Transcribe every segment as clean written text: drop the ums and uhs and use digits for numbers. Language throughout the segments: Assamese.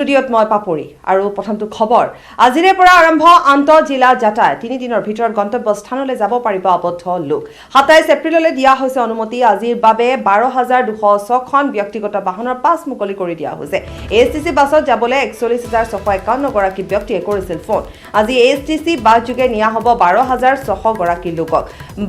ষ্টুডিঅ'ত মই পাপৰি আৰু প্ৰথমটো খবৰ আজিৰে পৰা আৰম্ভ আন্তঃজিলা যাতায়াত 3 দিনৰ ভিতৰত গন্তব্যস্থানলৈ যাব পাৰিব আবদ্ধ লোক 27 এপ্ৰিললৈ দিয়া হৈছে অনুমতি আজিৰ বাবে 12206খন ব্যক্তিগত বাহনৰ পাছ মুকলি কৰি দিয়া হৈছে এএছটিসি বাছত যাবলৈ 41651 গৰাকী ব্যক্তিয়ে কৰিছিল ফোন আজি এএছটিসি বাছ যোগে নিয়া হ'ব 12600 গৰাকী লোকক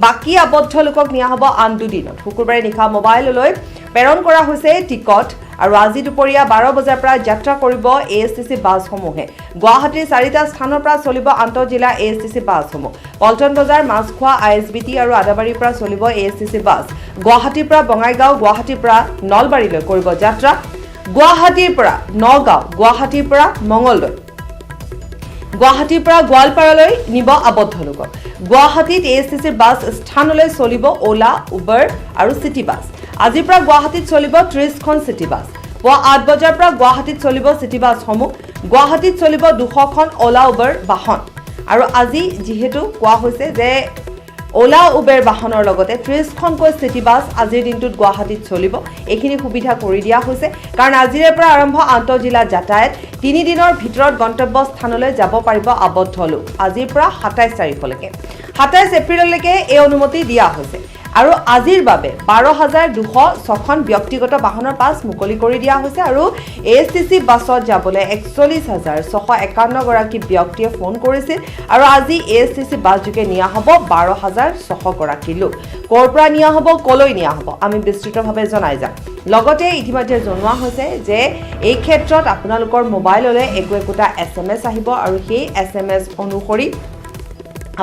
বাকি আবদ্ধ লোকক নিয়া হ'ব আন দুদিনত শুকুৰবাৰে নিশা মোবাইললৈ প্ৰেৰণ কৰা হৈছে টিকট আৰু আজি দুপৰীয়া 12 বজাৰ পৰা যাত্ৰা কৰিব এএছটিসি বাছসমূহে গুৱাহাটীৰ 4টা স্থানৰ পৰা চলিব আন্তঃজিলা এএছটিসি বাছসমূহ পল্টন বজাৰ মাছখোৱা আইএছবিটি আৰু আদাবাৰীৰ পৰা চলিব এএছটিসি বাছ গুৱাহাটীৰ পৰা বঙাইগাঁও গুৱাহাটীৰ পৰা নলবাৰীলৈ কৰিব যাত্ৰা গুৱাহাটীৰ পৰা নগাঁও গুৱাহাটীৰ পৰা মঙলদৈ গুৱাহাটীৰ পৰা গোৱালপাৰালৈ নিব আবদ্ধ লোকক গুৱাহাটীত এএছটিসিৰ বাছ স্থানলৈ চলিব ওলা উবৰ আৰু সিটি বাছ আজিৰ পৰা গুৱাহাটীত চলিব 30খন সিটি বাছ পুৱা 8 বজাৰ পৰা গুৱাহাটীত চলিব সিটি বাছসমূহ গুৱাহাটীত চলিব 200খন ওলা উবৰ বাহন আৰু আজি যেহেতু কোৱা হৈছে যে ওলা উবেৰ বাহনৰ লগতে 30খনকৈ সিটি বাছ আজিৰ দিনটোত গুৱাহাটীত চলিব এইখিনি সুবিধা কৰি দিয়া হৈছে কাৰণ আজিৰে পৰা আৰম্ভ আন্তঃজিলা যাতায়াত 3 দিনৰ ভিতৰত গন্তব্যস্থানলৈ যাব পাৰিব আবদ্ধ লোক আজিৰ পৰা 27 তাৰিখলৈকে 27 এপ্ৰিললৈকে এই অনুমতি দিয়া হৈছে আৰু আজিৰ বাবে 12206খন ব্যক্তিগত বাহনৰ পাছ মুকলি কৰি দিয়া হৈছে আৰু এএছটিসি বাছত যাবলৈ 41651 গৰাকী ব্যক্তিয়ে ফোন কৰিছিল আৰু আজি এএছটিসি বাছ যোগে নিয়া হ'ব 12600 গৰাকী লোক ক'ৰ পৰা নিয়া হ'ব কলৈ নিয়া হ'ব আমি বিস্তৃতভাৱে জনাই যাম লগতে ইতিমধ্যে জনোৱা হৈছে যে এই ক্ষেত্ৰত আপোনালোকৰ মোবাইললৈ একোটা এছএমএছ আহিব আৰু সেই এছএমএছ অনুসৰি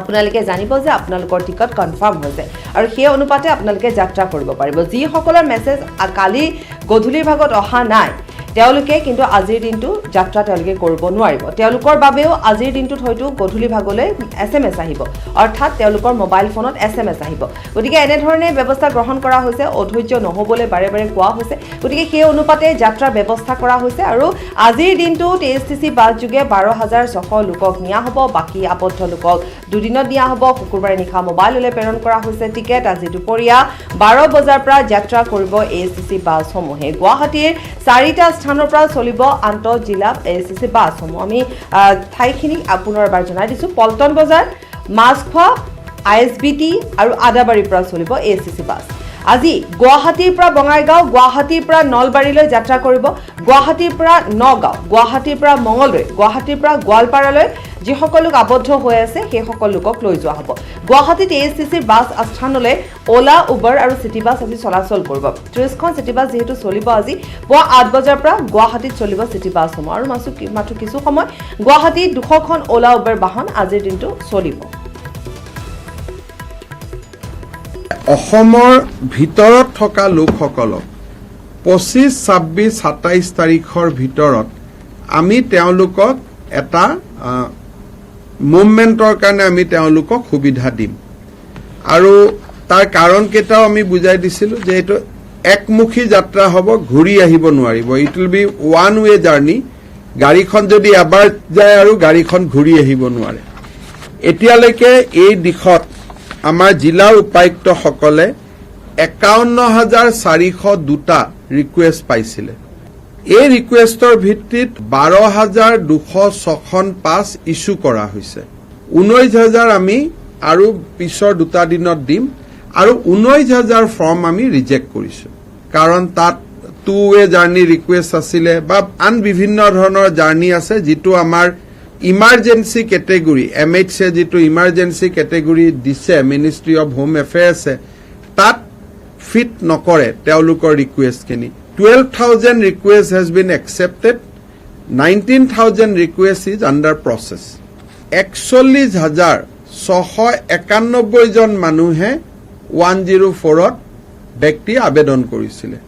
আপোনালোকে জানিব যে আপোনালোকৰ টিকট কনফাৰ্ম হৈছে আৰু সেই অনুপাতে আপোনালোকে যাত্ৰা কৰিব পাৰিব যি সকলৰ মেছেজ কালি গধূলিৰ ভাগত অহা নাই তেওঁলোকে কিন্তু আজিৰ দিনটো যাত্ৰা তেওঁলোকে কৰিব নোৱাৰিব তেওঁলোকৰ বাবেও আজিৰ দিনটোত হয়তো গধূলি ভাগলৈ এছএমএছ আহিব অৰ্থাৎ তেওঁলোকৰ মোবাইল ফোনত এছএমএছ আহিব গতিকে এনে ধৰণে ব্যৱস্থা গ্ৰহণ কৰা হৈছে অধৈৰ্য নহবলৈ বাৰে বাৰে কোৱা হৈছে গতিকে সেই অনুপাতে যাত্ৰাৰ ব্যৱস্থা কৰা হৈছে আৰু আজিৰ দিনটোত এএছটিসি বাছ যোগে 12600 লোকক নিয়া হ'ব বাকি আবদ্ধ লোকক দুদিনত নিয়া হ'ব শুকুৰবাৰে নিশা মোবাইললৈ প্ৰেৰণ কৰা হৈছে টিকেট আজি দুপৰীয়া 12 বজাৰ পৰা যাত্ৰা কৰিব এএছটিসি বাছসমূহে গুৱাহাটীৰ 4টা স্থানৰ পৰা চলিব আন্তঃজিলা এএছটিসি বাছসমূহ আমি ঠাইখিনি পুনৰবাৰ জনাই দিছোঁ পল্টন বজাৰ মাছখোৱা আইএছবিটি আৰু আদাবাৰীৰ পৰা চলিব এএছটিসি বাছ আজি গুৱাহাটীৰ পৰা বঙাইগাঁও গুৱাহাটীৰ পৰা নলবাৰীলৈ যাত্ৰা কৰিব গুৱাহাটীৰ পৰা নগাঁও গুৱাহাটীৰ পৰা মঙলদৈ গুৱাহাটীৰ পৰা গোৱালপাৰালৈ যিসকল লোক আবদ্ধ হৈ আছে সেই সকল লোকক লৈ যোৱা হ'ব গুৱাহাটীত এএছটিসিৰ বাছ আস্থানলৈ ওলা উবৰ আৰু সিটি বাছ আজি চলাচল কৰিব 30খন সিটি বাছ যেহেতু চলিব আজি পুৱা 8 বজাৰ পৰা গুৱাহাটীত চলিব সিটি বাছসমূহ আৰু মাত্ৰ কিছু সময় গুৱাহাটীত 200খন ওলা উবৰ বাহন আজিৰ দিনটো চলিব অসমৰ ভিতৰত থকা লোকসকলক 25, 26, 27 তাৰিখৰ ভিতৰত আমি তেওঁলোকক এটা মুভমেণ্টৰ কাৰণে আমি তেওঁলোকক সুবিধা দিম আৰু তাৰ কাৰণ কেইটাও আমি বুজাই দিছিলোঁ যে এইটো একমুখী যাত্ৰা হ'ব ঘূৰি আহিব নোৱাৰিব it will be one way journey গাড়ীখন যদি এবাৰ যায় আৰু গাড়ীখন ঘূৰি আহিব নোৱাৰে এতিয়ালৈকে এই দিশত আমাৰ জিলাৰ উপায়ুক্তসকলে 51402টা ৰিকুৱেষ্ট পাইছিলে এই ৰিকুৱেষ্টৰ ভিত্তিত 12206খন পাছ ইস্যু কৰা হৈছে 19000 আমি আৰু পিছৰ দুটা দিনত দিম আৰু 19000 ফৰ্ম আমি ৰিজেক্ট কৰিছোঁ কাৰণ তাত 2-ৱে জাৰ্ণি ৰিকুৱেষ্ট আছিলে বা আন বিভিন্ন ধৰণৰ জাৰ্ণি আছে যিটো আমাৰ ইমাৰ্জেন্সি কেটেগৰী এমএইচএ যিটো ইমাৰ্জেন্সি কেটেগৰী দিছে মিনিষ্ট্ৰী অফ হোম এফেয়াৰ্ছে তাত ফিট নকৰে তেওঁলোকৰ ৰিকুৱেষ্টখিনি 12,000 requests has been accepted. 19,000 requests is under process. 41,691 জন মানুহে 104ত ব্যক্তি আবেদন কৰিছিলে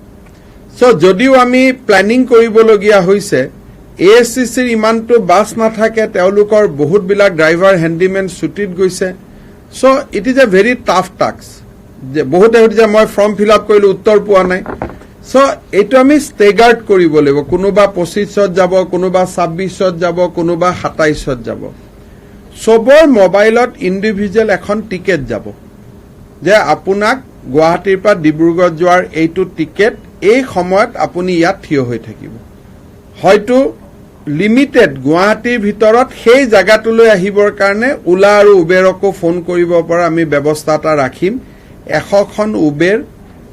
সো যদিও আমি প্ল্যানিং কৰিবলগীয়া হৈছে এএছটিসিৰ ইমানটো বাছ নাথাকে তেওঁলোকৰ বহুত বিলাক ড্ৰাইভাৰ হেণ্ডিমেন ছুটিত গৈছে so it is a very tough task যে বহুত যে মই ফৰ্ম ফিল আপ কৰিলো উত্তৰ পোৱা নাই সো এইটো আমি ষ্টেগাৰ্ড কৰিব লাগিব কোনোবা 25ত যাব কোনোবা 26ত যাব কোনোবা 27ত যাব সবৰ মোবাইলত ইন্ডিভিজুৱেল এখন টিকেট যাব যে আপোনাক গুৱাহাটীৰ পৰা ডিব্ৰুগড় যোৱাৰ এইটো টিকেট এই সময়ত আপুনি ইয়াত থিয় হৈ থাকিব হয়তো লিমিটেড গুৱাহাটীৰ ভিতৰত সেই জাগাটোলৈ আহিবৰ কাৰণে ওলা আৰু উবেৰকো ফোন কৰিব পৰা আমি ব্যৱস্থা এটা ৰাখিম 100খন উবেৰ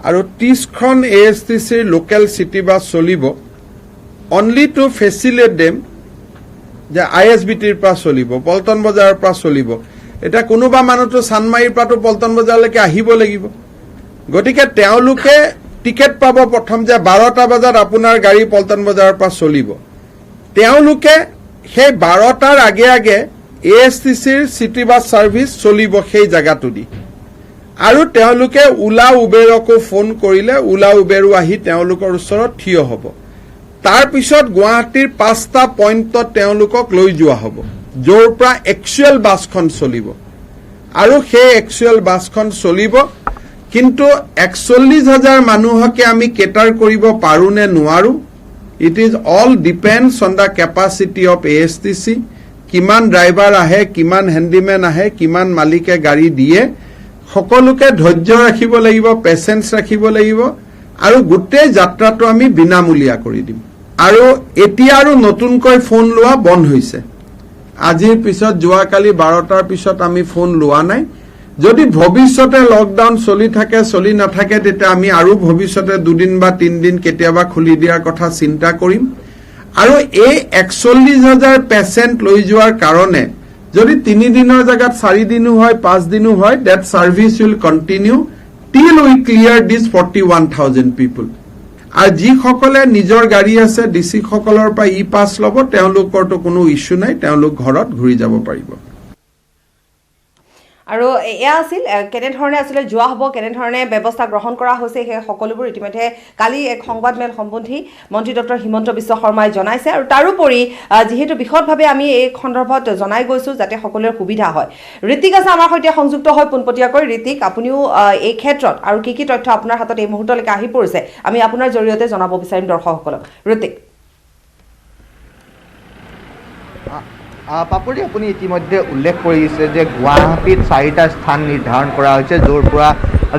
আৰু 30খন ASTCৰ লোকেল সিটি বাছ চলিব অনলি টু ফেচিলিটেট দেম যে ISBTৰ পৰা চলিব পল্টন বজাৰৰ পৰা চলিব এটা কোনোবা মানুহটো চানমাৰীৰ পৰা পল্টন বজাৰলৈকে আহিব লাগিব গতিকে তেওঁলোকে টিকেট পাব প্ৰথম যে 12টা বজাত আপোনাৰ গাড়ী পল্টন বজাৰৰ পৰা চলিব তেওঁলোকে সেই 12টাৰ আগে আগে ASTCৰ সিটি বাছ সাৰ্ভিস চলিব সেই জাগাটো দি আৰু তেওঁলোকে উলা উবেৰকো ফোন কৰিলে উলা উবেৰো আহি তেওঁলোকৰ ওচৰত থিয় হ'ব তাৰ পিছত গুৱাহাটীৰ 5টা পইণ্টত তেওঁলোকক লৈ যোৱা হ'ব যৰ পৰা একচুৱেল বাছখন চলিব আৰু সেই একচুৱেল বাছখন চলিব কিন্তু 41,000 মানুহকে আমি কেটাৰ কৰিব পাৰো নে নোৱাৰো It is all depends on the capacity of ASTC. কিমান ড্ৰাইভাৰ আহে কিমান হ্যান্ডিম্যান আহে কিমান মালিকে গাড়ী দিয়ে সকলোকে ধৈৰ্য ৰাখিব লাগিব পেশেন্স ৰাখিব লাগিব আৰু গোটেই যাত্ৰাটো আমি বিনামূলীয়া কৰি দিম আৰু এতিয়া আৰু নতুনকৈ ফোন লোৱা বন্ধ হৈছে আজিৰ পিছত যোৱাকালি 12টাৰ পিছত আমি ফোন লোৱা নাই যদি ভৱিষ্যতে লকডাউন চলি থাকে চলি নাথাকে তেতিয়া আমি আৰু ভৱিষ্যতে দুদিন বা তিনদিন কেতিয়াবা খুলি দিয়াৰ কথা চিন্তা কৰিম আৰু এই 41,000 পেশেন্ট লৈ যোৱাৰ কাৰণে যদি 3 দিনৰ জায়গাত 4 দিনো হয় 5 দিনো হয় that service will continue till we clear this 41,000 people আৰু যি সকলে নিজৰ গাড়ী আছে ডিসি সকলৰ পৰা ই পাস লব তেওঁলোকৰটো কোনো ইস্যু নাই তেওঁলোক ঘৰত ঘূৰি যাব পাৰিব আৰু এয়া আছিল কেনে ধৰণে আসলে যোৱা হ'ব কেনে ধৰণে ব্যৱস্থা গ্ৰহণ কৰা হৈছে সেই সকলোবোৰ ইতিমধ্যে কালি এক সংবাদমেল সম্বন্ধী মন্ত্ৰী ডক্টৰ হিমন্ত বিশ্ব শৰ্মাই জনাইছে আৰু তাৰোপৰি যেহেতু বিশদভাৱে আমি এই সন্দৰ্ভত জনাই গৈছো যাতে সকলোৰে সুবিধা হয় ঋতিক আছে আমাৰ সৈতে সংযুক্ত হৈ পোনপটীয়াকৈ ঋতিক আপুনিও এই ক্ষেত্ৰত আৰু কি তথ্য আপোনাৰ হাতত এই মুহূৰ্তলৈকে আহি পৰিছে আমি আপোনাৰ জৰিয়তে জনাব বিচাৰিম দৰ্শকসকলক ঋতিক পাপৰি আপুনি ইতিমধ্যে উল্লেখ কৰিছে যে গুৱাহাটীত 4টা স্থান নিৰ্ধাৰণ কৰা হৈছে য'ৰ পৰা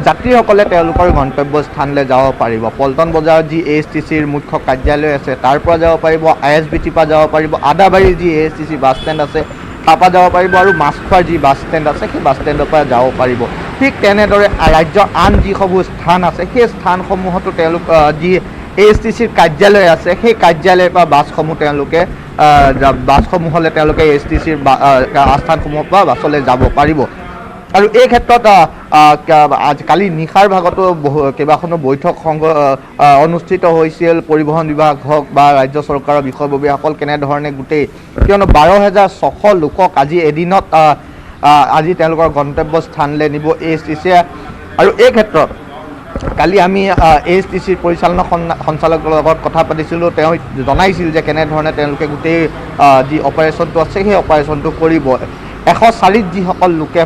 যাত্ৰীসকলে তেওঁলোকৰ গন্তব্য স্থানলৈ যাব পাৰিব পল্টন বজাৰত যি ASTCৰ মুখ্য কাৰ্যালয় আছে তাৰ পৰা যাব পাৰিব ISBT পৰা যাব পাৰিব আদাবাৰী যি ASTC বাছ ষ্টেণ্ড আছে তাৰ পৰা যাব পাৰিব আৰু মাছখোৱাৰ যি বাছ ষ্টেণ্ড আছে সেই বাছ ষ্টেণ্ডৰ পৰা যাব পাৰিব ঠিক তেনেদৰে ৰাজ্যৰ আন যিসমূহ স্থান আছে সেই স্থানসমূহতো তেওঁলোক যি ASTCৰ কাৰ্যালয় আছে সেই কাৰ্যালয়ৰ পৰা বাছসমূহ তেওঁলোকে বাছসমূহলৈ তেওঁলোকে ASTCৰ আস্থানসমূহৰ পৰা বাছলৈ যাব পাৰিব আৰু এই ক্ষেত্ৰত কালি নিশাৰ ভাগতো কেইবাখনো বৈঠক অনুষ্ঠিত হৈছিল পৰিবহণ বিভাগ হওক বা ৰাজ্য চৰকাৰৰ বিষয়ববীয়াসকল কেনেধৰণে গোটেই কিয়নো 12,600 লোকক আজি এদিনত আজি তেওঁলোকৰ গন্তব্য স্থানলৈ নিব ASTCয়ে আৰু এই ক্ষেত্ৰত কালি আমি ASTCৰ পৰিচালনা সঞ্চালকৰ লগত কথা পাতিছিলোঁ তেওঁ জনাইছিল যে কেনেধৰণে তেওঁলোকে গোটেই যি অপাৰেশ্যনটো আছে সেই অপাৰেশ্যনটো কৰিব 104 যিসকল লোকে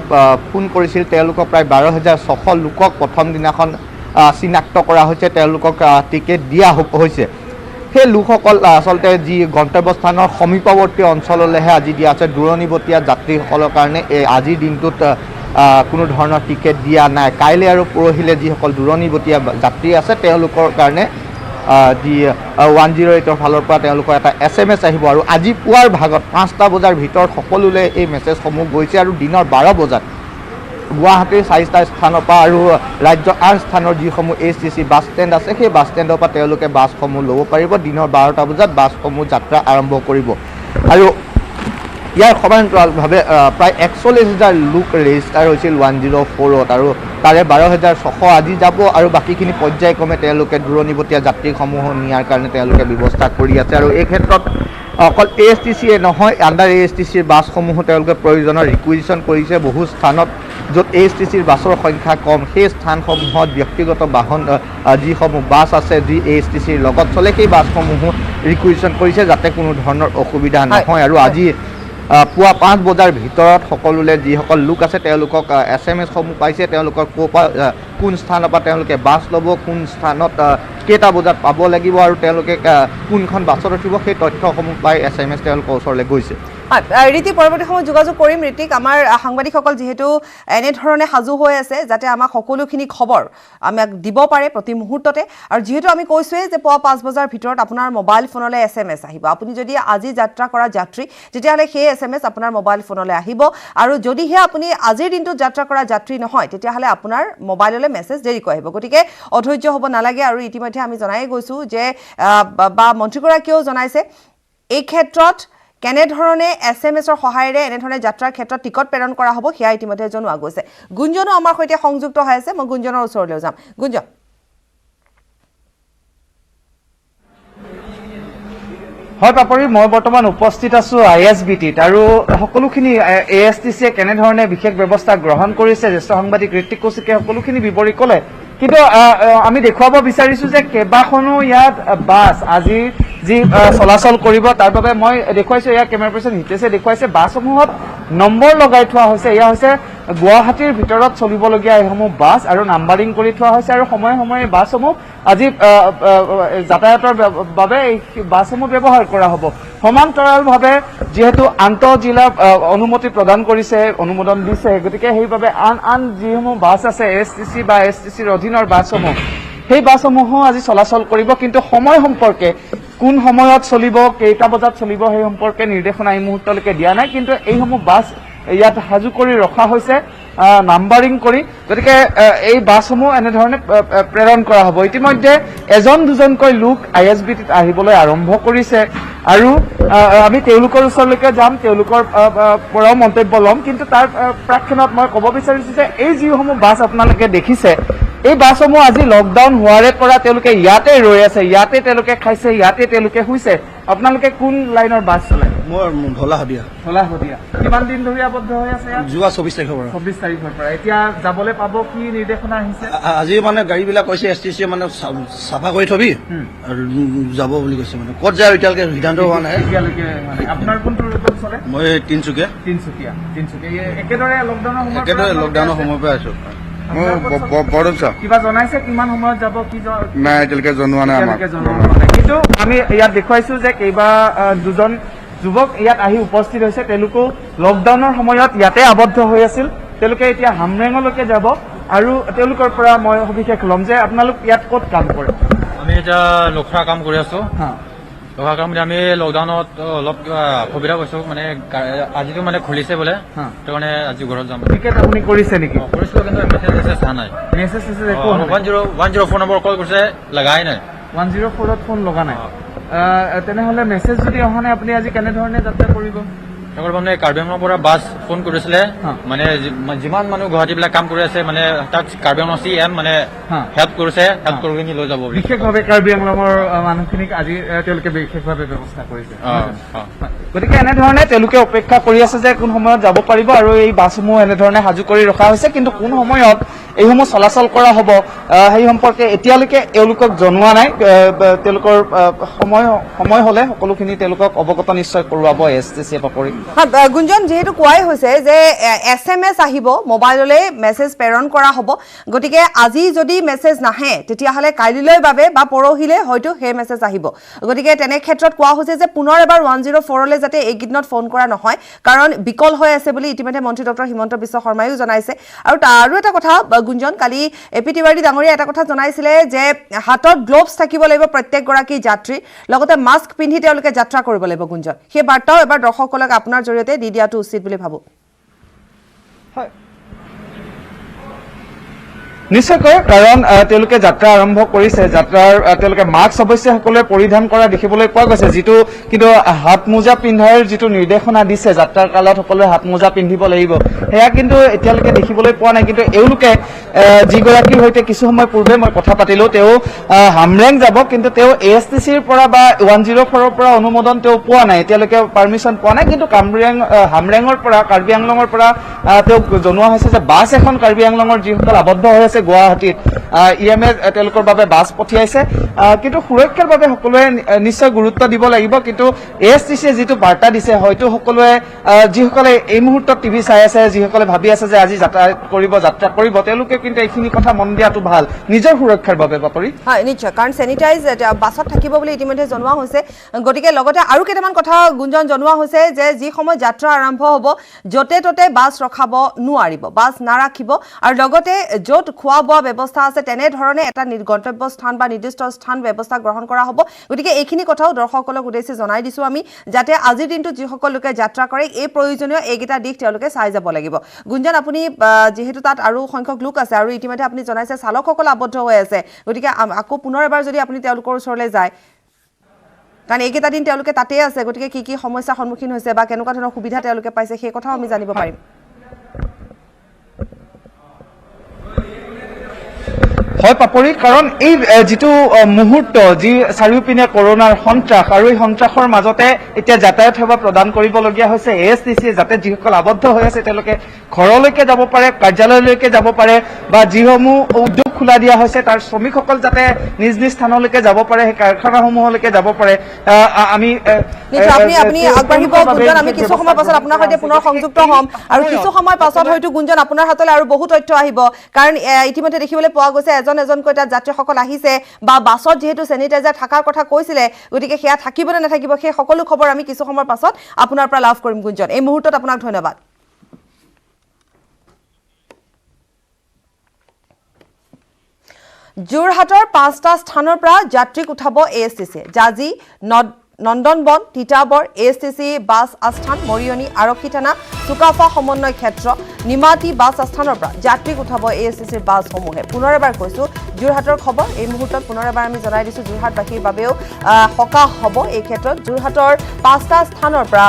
ফোন কৰিছিল তেওঁলোকক প্ৰায় 12,600 লোকক প্ৰথম দিনাখন চিনাক্ত কৰা হৈছে তেওঁলোকক টিকেট দিয়া হৈছে সেই লোকসকল আচলতে যি গন্তব্যস্থানৰ সমীপৱৰ্তী অঞ্চললৈহে আজি দিয়া আছে দূৰণিবতীয়া যাত্ৰীসকলৰ কাৰণে এই আজিৰ দিনটোত কোনো ধৰণৰ টিকেট দিয়া নাই কাইলৈ আৰু পৰহিলে যিসকল দূৰণিবতীয়া যাত্ৰী আছে তেওঁলোকৰ কাৰণে যি 108ৰ ফালৰ পৰা তেওঁলোকৰ এটা SMS আহিব আৰু আজি পুৱাৰ ভাগত 5টা বজাৰ ভিতৰত সকলোলৈ এই মেছেজসমূহ গৈছে আৰু দিনৰ 12 বজাত গুৱাহাটীৰ 4টা স্থানৰ পৰা আৰু ৰাজ্যৰ আন স্থানৰ যিসমূহ ASTC বাছ ষ্টেণ্ড আছে সেই বাছ ষ্টেণ্ডৰ পৰা তেওঁলোকে বাছসমূহ ল'ব পাৰিব দিনৰ 12টা বজাত বাছসমূহ যাত্ৰা আৰম্ভ কৰিব আৰু ইয়াৰ সমান্তৰালভাৱে প্ৰায় 41,000 লোক ৰেজিষ্টাৰ হৈছিল 104ত আৰু তাৰে 12,600 আজি যাব আৰু বাকীখিনি পৰ্যায়ক্ৰমে তেওঁলোকে দূৰণিবতীয়া যাত্ৰীসমূহ নিয়াৰ কাৰণে তেওঁলোকে ব্যৱস্থা কৰি আছে আৰু এই ক্ষেত্ৰত অকল ASTCয়ে নহয় আণ্ডাৰ ASTCৰ বাছসমূহো তেওঁলোকে প্ৰয়োজনৰ ৰিকুইজিশ্যন কৰিছে বহু স্থানত য'ত ASTCৰ বাছৰ সংখ্যা কম সেই স্থানসমূহত ব্যক্তিগত বাহন যিসমূহ বাছ আছে যি ASTCৰ লগত চলে সেই বাছসমূহো ৰিকুইজিশ্যন কৰিছে যাতে কোনো ধৰণৰ অসুবিধা নহয় আৰু আজি পুৱা 5 বজাৰ ভিতৰত সকলোলে যিসকল লোক আছে তেওঁলোকক SMS-সমূহ পাইছে তেওঁলোকৰ কোন স্থানৰ পৰা তেওঁলোকে বাছ ল'ব কোন স্থানত কেইটা বজাত পাব লাগিব আৰু তেওঁলোকে কোনখন বাছত উঠিব সেই তথ্যসমূহ পাই SMS তেওঁলোকৰ ওচৰলৈ গৈছে ৰীতি পৰৱৰ্তী সময়ত যোগাযোগ কৰিম ৰীতিক আমাৰ সাংবাদিকসকল যিহেতু এনেধৰণে সাজু হৈ আছে যাতে আমাক সকলোখিনি খবৰ আমাক দিব পাৰে প্ৰতি মুহূৰ্ততে আৰু যিহেতু আমি কৈছোৱে যে পুৱা 5 বজাৰ ভিতৰত আপোনাৰ মোবাইল ফোনলৈ SMS আহিব আপুনি যদি আজি যাত্ৰা কৰা যাত্ৰী তেতিয়াহ'লে সেই SMS আপোনাৰ মোবাইল ফোনলৈ আহিব আৰু যদিহে আপুনি আজিৰ দিনটোত যাত্ৰা কৰা যাত্ৰী নহয় তেতিয়াহ'লে আপোনাৰ মোবাইললৈ মেছেজ দেৰিকৈ আহিব গতিকে অধৈৰ্য হ'ব নালাগে আৰু ইতিমধ্যে আমি জনাই গৈছো যে বা মন্ত্ৰীগৰাকীয়েও জনাইছে এই ক্ষেত্ৰত কেনেধৰণে SMS-ৰ সহায়েৰে এনেধৰণে যাত্ৰাৰ ক্ষেত্ৰত টিকট প্ৰেৰণ কৰা হ'ব সেয়া ইতিমধ্যে জনোৱা গৈছে গুঞ্জনো আমাৰ সৈতে সংযুক্ত হৈ আছে মই গুঞ্জনৰ ওচৰলৈ যাম গুঞ্জন হয় পাপৰি মই বৰ্তমান উপস্থিত আছো ISBTত আৰু সকলোখিনি ASTCয়ে কেনেধৰণে বিশেষ ব্যৱস্থা গ্ৰহণ কৰিছে জ্যেষ্ঠ সাংবাদিক ঋত্বিক কৌশিকে সকলোখিনি বিৱৰি ক'লে কিন্তু আমি দেখুৱাব বিচাৰিছো যে কেইবাখনো ইয়াত বাছ আজি যি চলাচল কৰিব তাৰ বাবে মই দেখুৱাইছো ইয়াৰ কেমেৰা পাৰ্চন হিতেশে দেখুৱাইছে বাছসমূহত নম্বৰ লগাই থোৱা হৈছে এয়া হৈছে গুৱাহাটীৰ ভিতৰত চলিবলগীয়া এইসমূহ বাছ আৰু নাম্বাৰিং কৰি থোৱা হৈছে আৰু সময়ে সময়ে বাছসমূহ আজি যাতায়াতৰ বাবে এই বাছসমূহ ব্যৱহাৰ কৰা হ'ব সমান্তৰালভাৱে যিহেতু আন্তঃজিলা অনুমতি প্ৰদান কৰিছে অনুমোদন দিছে গতিকে সেইবাবে আন যিসমূহ বাছ আছে ASTC বা ASTCৰ অধীনৰ বাছসমূহ সেই বাছসমূহো আজি চলাচল কৰিব কিন্তু সময় সম্পৰ্কে কোন সময়ত চলিব কেইটা বজাত চলিব সেই সম্পৰ্কে নিৰ্দেশনা এই মুহূৰ্তলৈকে দিয়া নাই কিন্তু এইসমূহ বাছ ইয়াত সাজু কৰি ৰখা হৈছে নাম্বাৰিং কৰি গতিকে এই বাছসমূহ এনেধৰণে প্ৰেৰণ কৰা হ'ব ইতিমধ্যে এজন দুজনকৈ লোক ISBTত আহিবলৈ আৰম্ভ কৰিছে আৰু আমি তেওঁলোকৰ ওচৰলৈকে যাম তেওঁলোকৰ পৰাও মন্তব্য ল'ম কিন্তু তাৰ প্ৰাক্ষণত মই ক'ব বিচাৰিছো যে এই যিসমূহ বাছ আপোনালোকে দেখিছে এই বাছসমূহ আজি লকডাউন হোৱাৰে পৰা তেওঁলোকে ইয়াতে ৰৈ আছে ইয়াতে তেওঁলোকে খাইছে ইয়াতে তেওঁলোকে শুইছে আপোনালোকে কোন লাইনৰ বাছ চলাই মোৰ ভলাহদিয়া কিমান দিন ধৰি আবদ্ধ হৈ আছে যোৱা 24 তাৰিখৰ পৰা 24 তাৰিখৰ পৰা এতিয়া যাবলৈ পাব কি নিৰ্দেশনা আহিছে আজি মানে গাড়ীবিলাক কৈছে STCয়ে মানে চাফা কৰি থবি আৰু যাব বুলি কৈছে মানে ক'ত যায় এতিয়ালৈকে সিদ্ধান্ত হোৱা নাই এতিয়ালৈকে মানে আপোনাৰ কোনটো ৰুটত চলে মই তিনচুকীয়া একেদৰে লকডাউনৰ সময়ৰ পৰা আছো বৰদমচা কিবা জনাইছে কিমান সময়ত যাব কি নাই এতিয়ালৈকে জনোৱা নাই আমাক কিন্তু আমি ইয়াত দেখুৱাইছো যে দুজন যুৱক ইয়াত আহি উপস্থিত হৈছে তেওঁলোকো লকডাউনৰ সময়ত ইয়াতে আবদ্ধ হৈ আছিল তেওঁলোকে এতিয়া হামৰেঙলৈকে যাব আৰু তেওঁলোকৰ পৰা মই সবিশেষ ল'ম যে আপোনালোক ইয়াত ক'ত কাম কৰে আমি এতিয়া লখৰা কাম কৰি আছো লখৰা কাম আমি লকডাউনত অলপ অসুবিধা পাইছো মানে আজিতো মানে খুলিছে বোলে সেইটো কাৰণে আজি ঘৰত যাম টিকেট আপুনি কৰিছে নেকি কৰিছিলো কিন্তু মেছেজ অহা নাই মেছেজ 104 নম্বৰ কল কৰিছে লগাই নাই 104ত ফোন লগা নাই তেনেহ'লে মেছেজ যদি অহা নাই আপুনি আজি কেনেধৰণে যাত্ৰা কৰিব মানে কাৰ্বি আংলঙৰ পৰা বাছ ফোন কৰিছিলে মানে যিমান মানুহ গুৱাহাটীবিলাক কাম কৰি আছে মানে তাক কাৰ্বি আংলং CM মানে হেল্প কৰিছে হেল্প কৰি কিনি লৈ যাব বিশেষভাৱে কাৰ্বি আংলঙৰ মানুহখিনিক আজি তেওঁলোকে বিশেষভাৱে ব্যৱস্থা কৰিছে গতিকে এনেধৰণে তেওঁলোকে অপেক্ষা কৰি আছে যে কোন সময়ত যাব পাৰিব আৰু এই বাছসমূহ এনেধৰণে সাজু কৰি ৰখা হৈছে কিন্তু কোন সময়ত এইসমূহ চলাচল কৰা হ'ব সেই সম্পৰ্কে এতিয়ালৈকে এওঁলোকক জনোৱা নাই তেওঁলোকৰ সময় হ'লে সকলোখিনি তেওঁলোকক অৱগত নিশ্চয় কৰোৱাব STCয়ে পাপৰি গুঞ্জন যেহেতু কোৱাই হৈছে যে SMS আহিব মোবাইললৈ মেছেজ প্ৰেৰণ কৰা হ'ব গতিকে আজি যদি মেছেজ নাহে তেতিয়াহ'লে কাইলৈ বাবে বা পৰহিলৈ হয়তো সেই মেছেজ আহিব গতিকে তেনে ক্ষেত্ৰত কোৱা হৈছে যে পুনৰ এবাৰ 104লৈ যাতে এইকেইদিনত ফোন কৰা নহয় কাৰণ বিকল হৈ আছে বুলি ইতিমধ্যে মন্ত্ৰী ডক্টৰ হিমন্ত বিশ্ব শৰ্মায়ো জনাইছে আৰু এটা কথা গুঞ্জন কালি AP তিৱাৰী ডাঙৰীয়া এটা কথা জনাইছিলে যে হাতত গ্লোভছ থাকিব লাগিব প্ৰত্যেকগৰাকী যাত্ৰী লগতে মাস্ক পিন্ধি তেওঁলোকে যাত্ৰা কৰিব লাগিব গুঞ্জন সেই বাৰ্তাও এবাৰ দৰ্শকসকলক আপোনাৰ জৰিয়তে দি দিয়াটো উচিত বুলি ভাবো নিশ্চয়কৈ কাৰণ তেওঁলোকে যাত্ৰা আৰম্ভ কৰিছে যাত্ৰাৰ তেওঁলোকে মাস্ক অৱশ্যে সকলোৱে পৰিধান কৰা দেখিবলৈ পোৱা গৈছে যিটো কিন্তু হাত মোজা পিন্ধাৰ যিটো নিৰ্দেশনা দিছে যাত্ৰাৰ কালত সকলোৱে হাত মোজা পিন্ধিব লাগিব সেয়া কিন্তু এতিয়ালৈকে দেখিবলৈ পোৱা নাই কিন্তু এওঁলোকে যিগৰাকীৰ সৈতে কিছু সময় পূৰ্বে মই কথা পাতিলো তেওঁ হামৰেং যাব কিন্তু তেওঁ ASTCৰ পৰা বা 104ৰ পৰা অনুমোদন তেওঁ পোৱা নাই এতিয়ালৈকে পাৰ্মিশ্যন পোৱা নাই কিন্তু হামৰেঙৰ পৰা কাৰ্বি আংলঙৰ পৰা তেওঁক জনোৱা হৈছে যে বাছ এখন কাৰ্বি আংলঙৰ যিসকল আবদ্ধ হৈ আছে গুৱাহাটীত EMA তেওঁলোকৰ বাবে বাছ পঠিয়াইছে কিন্তু সুৰক্ষাৰ বাবে সকলোৱে নিশ্চয় গুৰুত্ব দিব লাগিব কিন্তু ASTC যেটো বাৰ্তা দিছে হয়তো সকলোৱে যিসকলে এই মুহূৰ্তত টিভি চাই আছে যিসকলে ভাবি আছে যে আজি যাত্ৰা কৰিব তেওঁলোকে কিন্তু এইখিনি কথা মন দিয়াটো ভাল নিজৰ সুৰক্ষাৰ বাবে বাপৰি হয় নিশ্চয় কাৰণ স্যানিটাইজ বাছত থাকিব বুলি ইতিমধ্যে জনোৱা হৈছে গতিকে লগতে আৰু কেইটামান কথা গুঞ্জন জনোৱা হৈছে যে যি সময় যাত্ৰা আৰম্ভ হ'ব যতে ততে বাছ ৰখাব নোৱাৰিব বাছ নাৰাখিব আৰু লগতে য'ত খোৱা বোৱা ব্যৱস্থা আছে তেনে ধৰণে এটা গন্তব্য স্থান বা নিৰ্দিষ্ট স্থান ব্যৱস্থা গ্ৰহণ কৰা হ'ব গতিকে এইখিনি কথাও দৰ্শকসকলক উদ্দেশ্যি জনাই দিছো আমি যাতে আজিৰ দিনটো যিসকল লোকে যাত্ৰা কৰে এই প্ৰয়োজনীয় এইকেইটা দিশ তেওঁলোকে চাই যাব লাগিব গুঞ্জন আপুনি যেহেতু তাত আৰু সংখ্যক লোক আছে আৰু ইতিমধ্যে আপুনি জনাইছে চালকসকল আবদ্ধ হৈ আছে গতিকে আকৌ পুনৰ এবাৰ যদি আপুনি তেওঁলোকৰ ওচৰলৈ যায় কাৰণ এইকেইটা দিন তেওঁলোকে তাতেই আছে গতিকে কি সমস্যাৰ সন্মুখীন হৈছে বা কেনেকুৱা ধৰণৰ সুবিধা তেওঁলোকে পাইছে সেই কথাও আমি জানিব পাৰিম হয় পাপৰি কাৰণ এই যেটো মুহূৰ্ত যি চাৰিওপিনে কৰোনাৰ সন্ত্ৰাস আৰু এই সন্ত্ৰাসৰ মাজতে এতিয়া যাতায়াত সেৱা প্ৰদান কৰিবলগীয়া হৈছে ASTC যাতে যিসকল আবদ্ধ হৈ আছে তেওঁলোকে ঘৰলৈকে যাব পাৰে কাৰ্যালয়লৈকে যাব পাৰে বা যিসমূহ উদ্যোগ খোলা দিয়া হৈছে তাৰ শ্ৰমিকসকল যাতে নিজ নিজ স্থানলৈকে যাব পাৰে সেই কাৰখানাসমূহলৈকে যাব পাৰে আমি আপনি আগবাঢ়িব গুঞ্জন আমি কিছু সময় পাছত আপোনাৰ সৈতে পুনৰ সংযুক্ত হ'ম আৰু কিছু সময় পাছত হয়তো গুঞ্জন আপোনাৰ হাতলৈ আৰু বহু তথ্য আহিব কাৰণ ইতিমধ্যে দেখিবলৈ পোৱা গৈছে এজনকৈ তাত যাত্ৰীসকল আহিছে বা বাছত যেহেতু স্যানিটাইজাৰ থাকাৰ কথা কৈছিলে গতিকে সেয়া থাকিব নে নাথাকিব সেই সকলো খবৰ আমি কিছু সময় পাছত আপোনাৰ পৰা লাভ কৰিম গুঞ্জন এই মুহূৰ্তত আপোনাক ধন্যবাদ যোৰহাটৰ 5টা স্থানৰ পৰা যাত্ৰীক উঠাব ASTC Jaji Nandanban Titabar ASTC bus আস্থান মৰিয়নি আৰক্ষী থানা সুকাফা সমন্বয় ক্ষেত্ৰ নিমাতি বাছ আস্থানৰ পৰা যাত্ৰীক উঠাব ASTCৰ বাছসমূহে পুনৰ এবাৰ কৈছো যোৰহাটৰ খবৰ এই মুহূৰ্তত পুনৰ এবাৰ আমি জনাই দিছো যোৰহাটবাসীৰ বাবেও সকাহ হ'ব এই ক্ষেত্ৰত যোৰহাটৰ 5টা স্থানৰ পৰা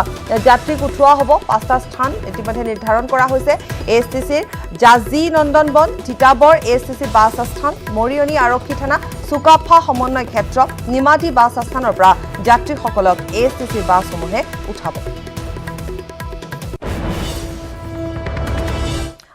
যাত্ৰীক উঠোৱা হ'ব 5টা স্থান ইতিমধ্যে নিৰ্ধাৰণ কৰা হৈছে ASTCৰ জাজি নন্দনবন তিতাবৰ ASTC বাছ আস্থান মৰিয়নি আৰক্ষী থানা সুকাফা সমন্বয় ক্ষেত্ৰ নিমাতি বাছ আস্থানৰ পৰা যাত্ৰীসকলক ASTC বাছসমূহে উঠাব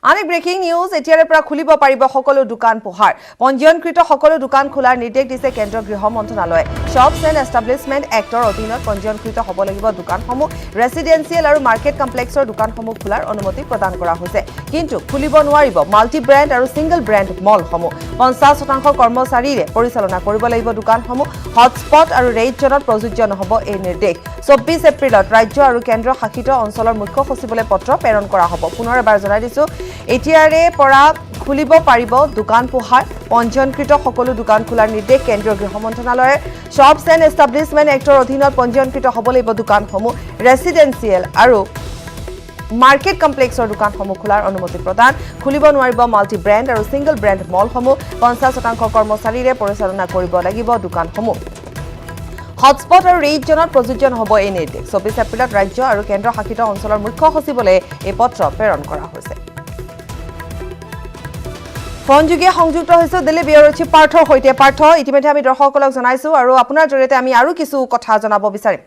আনে ব্ৰেকিং নিউজ এতিয়াৰে পৰা খুলিব পাৰিব সকলো দোকান পোহাৰ পঞ্জীয়নকৃত সকলো দোকান খোলাৰ নিৰ্দেশ দিছে কেন্দ্ৰীয় গৃহ মন্ত্ৰালয়ে শ্বপছ এণ্ড এষ্টাব্লিছমেণ্ট এক্টৰ অধীনত পঞ্জীয়নকৃত হ'ব লাগিব দোকানসমূহ ৰেচিডেন্সিয়েল আৰু মাৰ্কেট কমপ্লেক্সৰ দোকানসমূহ খোলাৰ অনুমতি প্ৰদান কৰা হৈছে কিন্তু খুলিব নোৱাৰিব মাল্টি ব্ৰেণ্ড আৰু সিংগল ব্ৰেণ্ড মলসমূহ 50% কৰ্মচাৰীৰে পৰিচালনা কৰিব লাগিব দোকানসমূহ হটস্পট আৰু ৰেড জোনত প্ৰযোজ্য নহ'ব এই নিৰ্দেশ 24 এপ্ৰিলত ৰাজ্য আৰু কেন্দ্ৰ শাসিত অঞ্চলৰ মুখ্য সচিবলৈ পত্ৰ প্ৰেৰণ কৰা হ'ব পুনৰ এবাৰ জনাই দিছো এতিয়াৰে পৰা খুলিব পাৰিব দোকান পোহাৰ পঞ্জীয়নকৃত সকলো দোকান খোলাৰ নিৰ্দেশ কেন্দ্ৰীয় গৃহ মন্ত্ৰালয়ৰ শ্বপছ এণ্ড এষ্টাব্লিছমেণ্ট এক্টৰ অধীনত পঞ্জীয়নকৃত হ'ব লাগিব দোকানসমূহ ৰেচিডেন্সিয়েল আৰু মাৰ্কেট কমপ্লেক্সৰ দোকানসমূহ খোলাৰ অনুমতি প্ৰদান খুলিব নোৱাৰিব মাল্টি ব্ৰেণ্ড আৰু সিংগল ব্ৰেণ্ড মলসমূহ 50% কৰ্মচাৰীৰে পৰিচালনা কৰিব লাগিব দোকানসমূহ হটস্পট আৰু ৰেড জোনত প্ৰযোজ্য নহ'ব এই নিৰ্দেশ 24 এপ্ৰিলত ৰাজ্য আৰু কেন্দ্ৰ শাসিত অঞ্চলৰ মুখ্য সচিবলৈ এই পত্ৰ প্ৰেৰণ কৰা হৈছে ফোনযোগে সংযুক্ত হৈছে দিল্লী ব্যুৰ চিফ পাৰ্থৰ সৈতে পাৰ্থ ইতিমধ্যে আমি দৰ্শকসকলক জনাইছো আৰু আপোনাৰ জৰিয়তে আমি আৰু কিছু কথা জনাব বিচাৰিম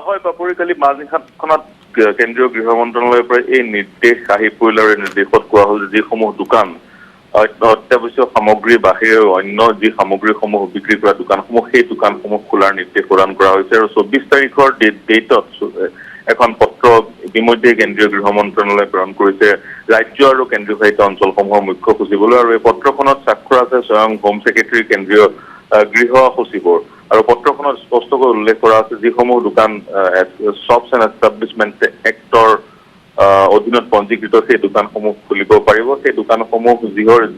হয় বাপুৰি কালি মাজনিশাখনত কেন্দ্ৰীয় গৃহ মন্ত্ৰালয়ৰ পৰা এই নিৰ্দেশ আহি পৰিল আৰু নিৰ্দেশত কোৱা হ'ল যে যিসমূহ দোকান অত্যাৱশ্যক সামগ্ৰীৰ বাহিৰে অন্য যি সামগ্ৰীসমূহ বিক্ৰী কৰা দোকানসমূহ সেই দোকানসমূহ খোলাৰ নিৰ্দেশ প্ৰদান কৰা হৈছে আৰু 24 তাৰিখৰ ডেটত এখন পত্ৰ ইতিমধ্যে কেন্দ্ৰীয় গৃহ মন্ত্ৰালয়ে প্ৰেৰণ কৰিছে ৰাজ্য আৰু কেন্দ্ৰীয় শাসিত অঞ্চলসমূহৰ মুখ্য সচিবলৈ আৰু এই পত্ৰখনত স্বাক্ষৰ আছে স্বয়ং হোম ছেক্ৰেটাৰী কেন্দ্ৰীয় গৃহ সচিবৰ আৰু পত্ৰখনত স্পষ্টকৈ উল্লেখ কৰা আছে যিসমূহ দোকান শ্বপছ এণ্ড এষ্টাব্লিছমেণ্ট এক্টৰ অধীনত পঞ্জীকৃত সেই দোকানসমূহ খুলিব পাৰিব সেই দোকানসমূহ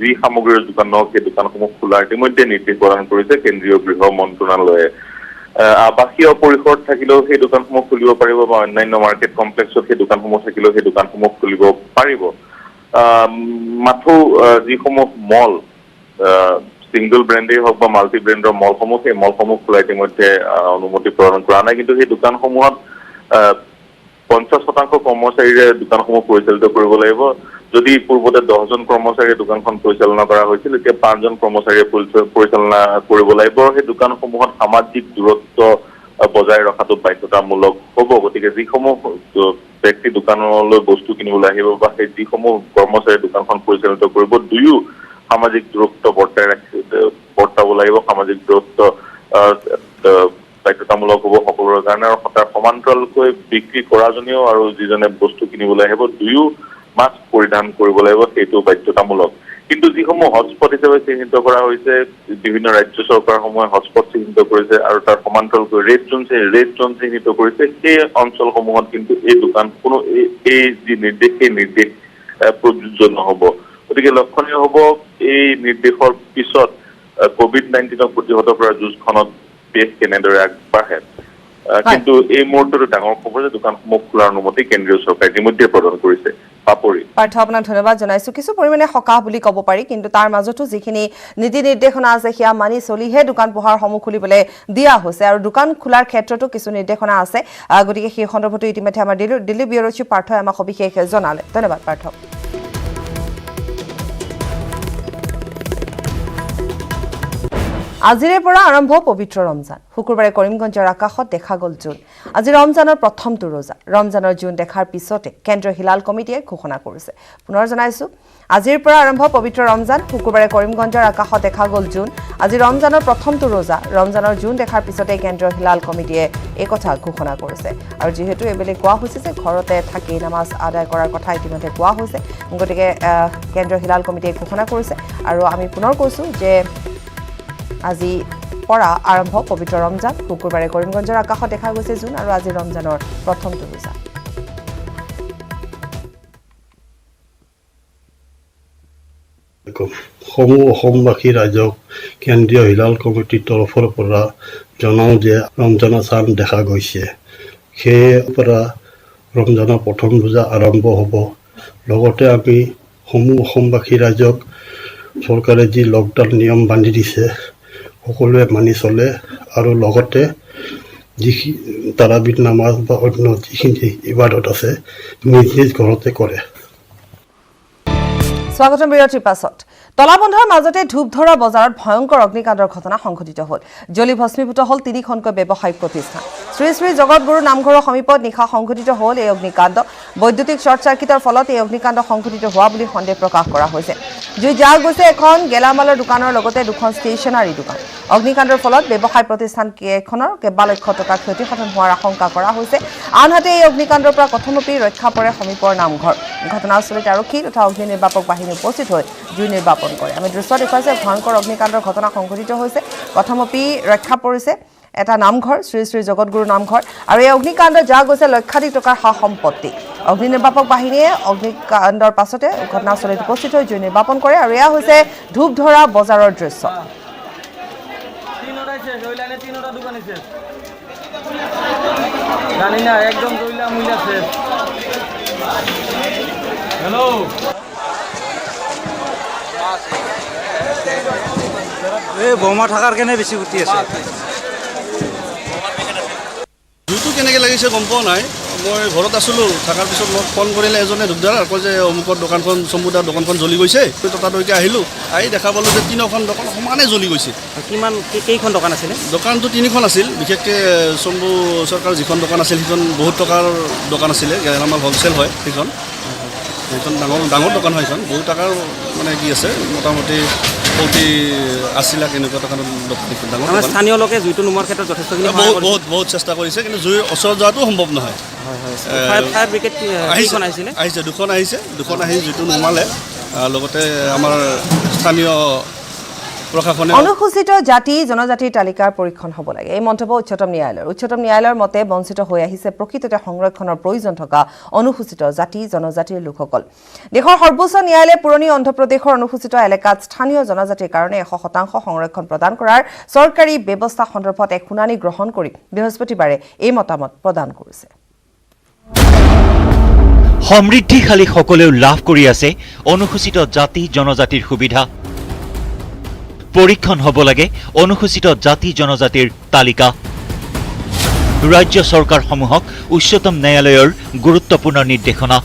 যি সামগ্ৰীৰ দোকান নহওক সেই দোকানসমূহ খোলাৰ ইতিমধ্যে নিৰ্দেশ প্ৰদান কৰিছে কেন্দ্ৰীয় গৃহ মন্ত্ৰালয়ে আৱাসীয় পৰিসৰত থাকিলেও সেই দোকানসমূহ খুলিব পাৰিব বা অন্যান্য মাৰ্কেট কমপ্লেক্সত সেই দোকানসমূহ থাকিলেও সেই দোকানসমূহ খুলিব পাৰিব মাথো যিসমূহ মল সিংগল ব্ৰেণ্ডেই হওক বা মাল্টি ব্ৰেণ্ডৰ মলসমূহ সেই মলসমূহ খোলা ইতিমধ্যে অনুমতি প্ৰদান কৰা নাই কিন্তু সেই দোকানসমূহত 50% কৰ্মচাৰীৰে দোকানসমূহ পৰিচালিত কৰিব লাগিব যদি পূৰ্বতে 10জন কৰ্মচাৰীয়ে দোকানখন পৰিচালনা কৰা হৈছিল এতিয়া 5জন কৰ্মচাৰীয়ে পৰিচালনা কৰিব লাগিব সেই দোকানসমূহত সামাজিক দূৰত্ব বজাই ৰখাটো বাধ্যতামূলক হ'ব গতিকে যিসমূহ ব্যক্তি দোকানলৈ বস্তু কিনিবলৈ আহিব বা সেই যিসমূহ কৰ্মচাৰীয়ে দোকানখন পৰিচালিত কৰিব দুয়ো সামাজিক দূৰত্ব বৰ্তাব লাগিব, সামাজিক দূৰত্ব বাধ্যতামূলক হ'ব সকলোৰে কাৰণে, আৰু তাৰ সমান্তৰালকৈ বিক্ৰী কৰাজনীও আৰু যিজনে বস্তু কিনিবলৈ আহিব দুয়ো মাস্ক পৰিধান কৰিব লাগিব, সেইটো বাধ্যতামূলক। কিন্তু যিসমূহ হটস্পট হিচাপে চিহ্নিত কৰা হৈছে, বিভিন্ন ৰাজ্য চৰকাৰসমূহে হটস্পট চিহ্নিত কৰিছে আৰু তাৰ সমান্তৰালকৈ ৰেড জোন চিহ্নিত কৰিছে, সেই অঞ্চলসমূহত কিন্তু এই দোকান কোনো এই যি নিৰ্দেশ সেই নিৰ্দেশ প্ৰযোজ্য নহ'ব। গতিকে লক্ষণীয় হ'ব এই নিৰ্দেশৰ পিছত COVID-19 প্ৰতিহত কৰাৰ যুঁজখনত দেশ কেনেদৰে আগবাঢ়ে। কিন্তু এই মুহূৰ্তত ডাঙৰ খবৰ যে দোকানসমূহ খোলাৰ অনুমতি কেন্দ্ৰীয় চৰকাৰে ইতিমধ্যে প্ৰদান কৰিছে। পাৰ্থ, আপোনাক ধন্যবাদ জনাইছো। কিছু পৰিমাণে সকাহ বুলি ক'ব পাৰি, কিন্তু তাৰ মাজতো যিখিনি নীতি নিৰ্দেশনা আছে সেয়া মানি চলিহে দোকান পোহাৰসমূহ খুলিবলৈ দিয়া হৈছে, আৰু দোকান খোলাৰ ক্ষেত্ৰতো কিছু নিৰ্দেশনা আছে। গতিকে সেই সন্দৰ্ভতো ইতিমধ্যে আমাৰ দিল্লী ব্যুৰ চিফ পাৰ্থই আমাক সবিশেষ জনালে। ধন্যবাদ পাৰ্থ। আজিৰে পৰা আৰম্ভ পবিত্ৰ ৰমজান। শুকুৰবাৰে কৰিমগঞ্জৰ আকাশত দেখা গ'ল জোন। আজি ৰমজানৰ প্ৰথমটো ৰোজা। ৰমজানৰ জোন দেখাৰ পিছতে কেন্দ্ৰীয় হিলাল কমিটিয়ে ঘোষণা কৰিছে। পুনৰ জনাইছো, আজিৰ পৰা আৰম্ভ পবিত্ৰ ৰমজান। শুকুৰবাৰে কৰিমগঞ্জৰ আকাশত দেখা গ'ল জোন। আজি ৰমজানৰ প্ৰথমটো ৰোজা। ৰমজানৰ জোন দেখাৰ পিছতে কেন্দ্ৰীয় হিলাল কমিটিয়ে এই কথা ঘোষণা কৰিছে। আৰু যিহেতু এইবেলি কোৱা হৈছে যে ঘৰতে থাকি নামাজ আদায় কৰাৰ কথা ইতিমধ্যে কোৱা হৈছে, গতিকে কেন্দ্ৰীয় হিলাল কমিটিয়ে ঘোষণা কৰিছে। আৰু আমি পুনৰ কৈছোঁ যে আজি পৰা আৰম্ভ পবিত্ৰ ৰমজান। শুকুৰবাৰে কৰিমগঞ্জৰ আকাশত দেখা গৈছে জোন, আৰু আজি ৰমজানৰ প্ৰথমটো ৰোজা। সমূহ অসমবাসী ৰাইজক কেন্দ্ৰীয় হিলাল কমিটিৰ তৰফৰ পৰা জনাওঁ যে ৰমজানৰ চান দেখা গৈছে। সেয়ে পৰা ৰমজানৰ প্ৰথম ৰোজা আৰম্ভ হ'ব। লগতে আমি সমূহ অসমবাসী ৰাইজক চৰকাৰে যি লকডাউন নিয়ম বান্ধি দিছে সকলোৱে মানি চলে, আৰু লগতে যিখিনি তাৰাবিৰ নামাজ বা অন্য যিখিনি ইবাদত আছে নিজ নিজ ঘৰতে কৰে। স্বাগতম বিৰতিৰ পাছত। তলাবন্ধাৰ মাজতে ধূপধৰা বজাৰত ভয়ংকৰ অগ্নিকাণ্ডৰ ঘটনা সংঘটিত হ'ল। জ্বলি ভস্মীভূত হ'ল 3খনকৈ ব্যৱসায়িক প্ৰতিষ্ঠান। শ্ৰী শ্ৰী জগতগুৰু নামঘৰৰ সমীপত নিশা সংঘটিত হ'ল এই অগ্নিকাণ্ড। বৈদ্যুতিক শ্বৰ্ট চাৰ্কিটৰ ফলত এই অগ্নিকাণ্ড সংঘটিত হোৱা বুলি সন্দেহ প্ৰকাশ কৰা হৈছে। জুই জ্বলা গৈছে এখন গেলামালৰ দোকানৰ লগতে দুখন ষ্টেচনাৰী দোকান। অগ্নিকাণ্ডৰ ফলত ব্যৱসায় প্ৰতিষ্ঠান কেইখনৰ কেইবা লক্ষ টকাৰ ক্ষতিসাধন হোৱাৰ আশংকা কৰা হৈছে। আনহাতে এই অগ্নিকাণ্ডৰ পৰা কথমপি ৰক্ষা পৰে সমীপৰ নামঘৰ। ঘটনাস্থলীত আৰক্ষী তথা অগ্নি নিৰ্বাপক বাহিনী উপস্থিত হৈ জুই নিৰ্বাপন কৰে। আমি দৃশ্য দেখুৱাইছে ভয়ংকৰ অগ্নিকাণ্ডৰ ঘটনা সংঘটিত হৈছে। কথমপি ৰক্ষা পৰিছে এটা নামঘৰ, শ্ৰী শ্ৰী জগতগুৰু নামঘৰ, আৰু এই অগ্নিকাণ্ডত যা গৈছে লক্ষাধিক টকাৰ সা সম্পত্তি। অগ্নি নিৰ্বাপক বাহিনীয়ে অগ্নিকাণ্ডৰ পাছতে ঘটনাস্থলীত উপস্থিত হৈ জুই নিৰ্বাপন কৰে। আৰু এয়া হৈছে ধূপধৰা বজাৰৰ দৃশ্য। এই বোমা থকাৰ কাৰণে বেছি উঠি আছে। জুইটো কেনেকৈ লাগিছে গম পোৱা নাই। মই ঘৰত আছিলোঁ, থকাৰ পিছত মোক ফোন কৰিলে এজনে ধূপধাৰা কয় যে অমুকৰ দোকানখন চম্বুদাৰ দোকানখন জ্বলি গৈছে। ততাতৈকে আহিলোঁ, আহি দেখা পালোঁ যে 3খন দোকান সমানে জ্বলি গৈছে। কেইখন দোকান আছিলে? দোকানটো 3খন আছিল। বিশেষকৈ চম্বু চৰকাৰৰ যিখন দোকান আছিল সেইখন বহুত টকাৰ দোকান আছিলে, গেলামাল হ'লচেল হয় সেইখন ডাঙৰ দোকান হয়। সেইখন বহুত টকাৰ মানে কি আছে, মোটামুটি 80 লাখ এনেকুৱা টকাৰ ডাঙৰ। স্থানীয় লোকে জুইটো নুমোৱাৰ ক্ষেত্ৰত যথেষ্টখিনি বহুত চেষ্টা কৰিছে, কিন্তু জুইৰ ওচৰত যোৱাটো সম্ভৱ নহয়। ফায়াৰ ব্ৰিগেড আহিছে, দুখন আহি জুইটো নুমালে। লগতে আমাৰ স্থানীয় প্ৰশাসনে অনুসূচিত জাতি জনজাতিৰ তালিকাৰ পৰীক্ষণ হ'ব লাগে, এই মন্তব্য উচ্চতম ন্যায়ালয়ৰ মতে বঞ্চিত হৈ আহিছে প্ৰকৃততে সংৰক্ষণৰ প্ৰয়োজন থকা অনুসূচিত জাতি জনজাতিৰ লোকসকল। দেশৰ সৰ্বোচ্চ ন্যায়ালয়ে পুৰণি অন্ধ্ৰপ্ৰদেশৰ অনুসূচিত এলেকাত স্থানীয় জনজাতিৰ কাৰণে 100% সংৰক্ষণ প্ৰদান কৰাৰ চৰকাৰী ব্যৱস্থা সন্দৰ্ভত এক শুনানি গ্ৰহণ কৰি বৃহস্পতিবাৰে এই মতামত প্ৰদান কৰিছে। সমৃদ্ধিশালী সকলেও লাভ কৰি আছে অনুসূচিত জাতি জনজাতিৰ সুবিধা। পৰীক্ষণ হ'ব লাগে অনুসূচিত জাতি জনজাতিৰ তালিকা। ৰাজ্য চৰকাৰসমূহক উচ্চতম ন্যায়ালয়ৰ গুৰুত্বপূৰ্ণ নিৰ্দেশনা।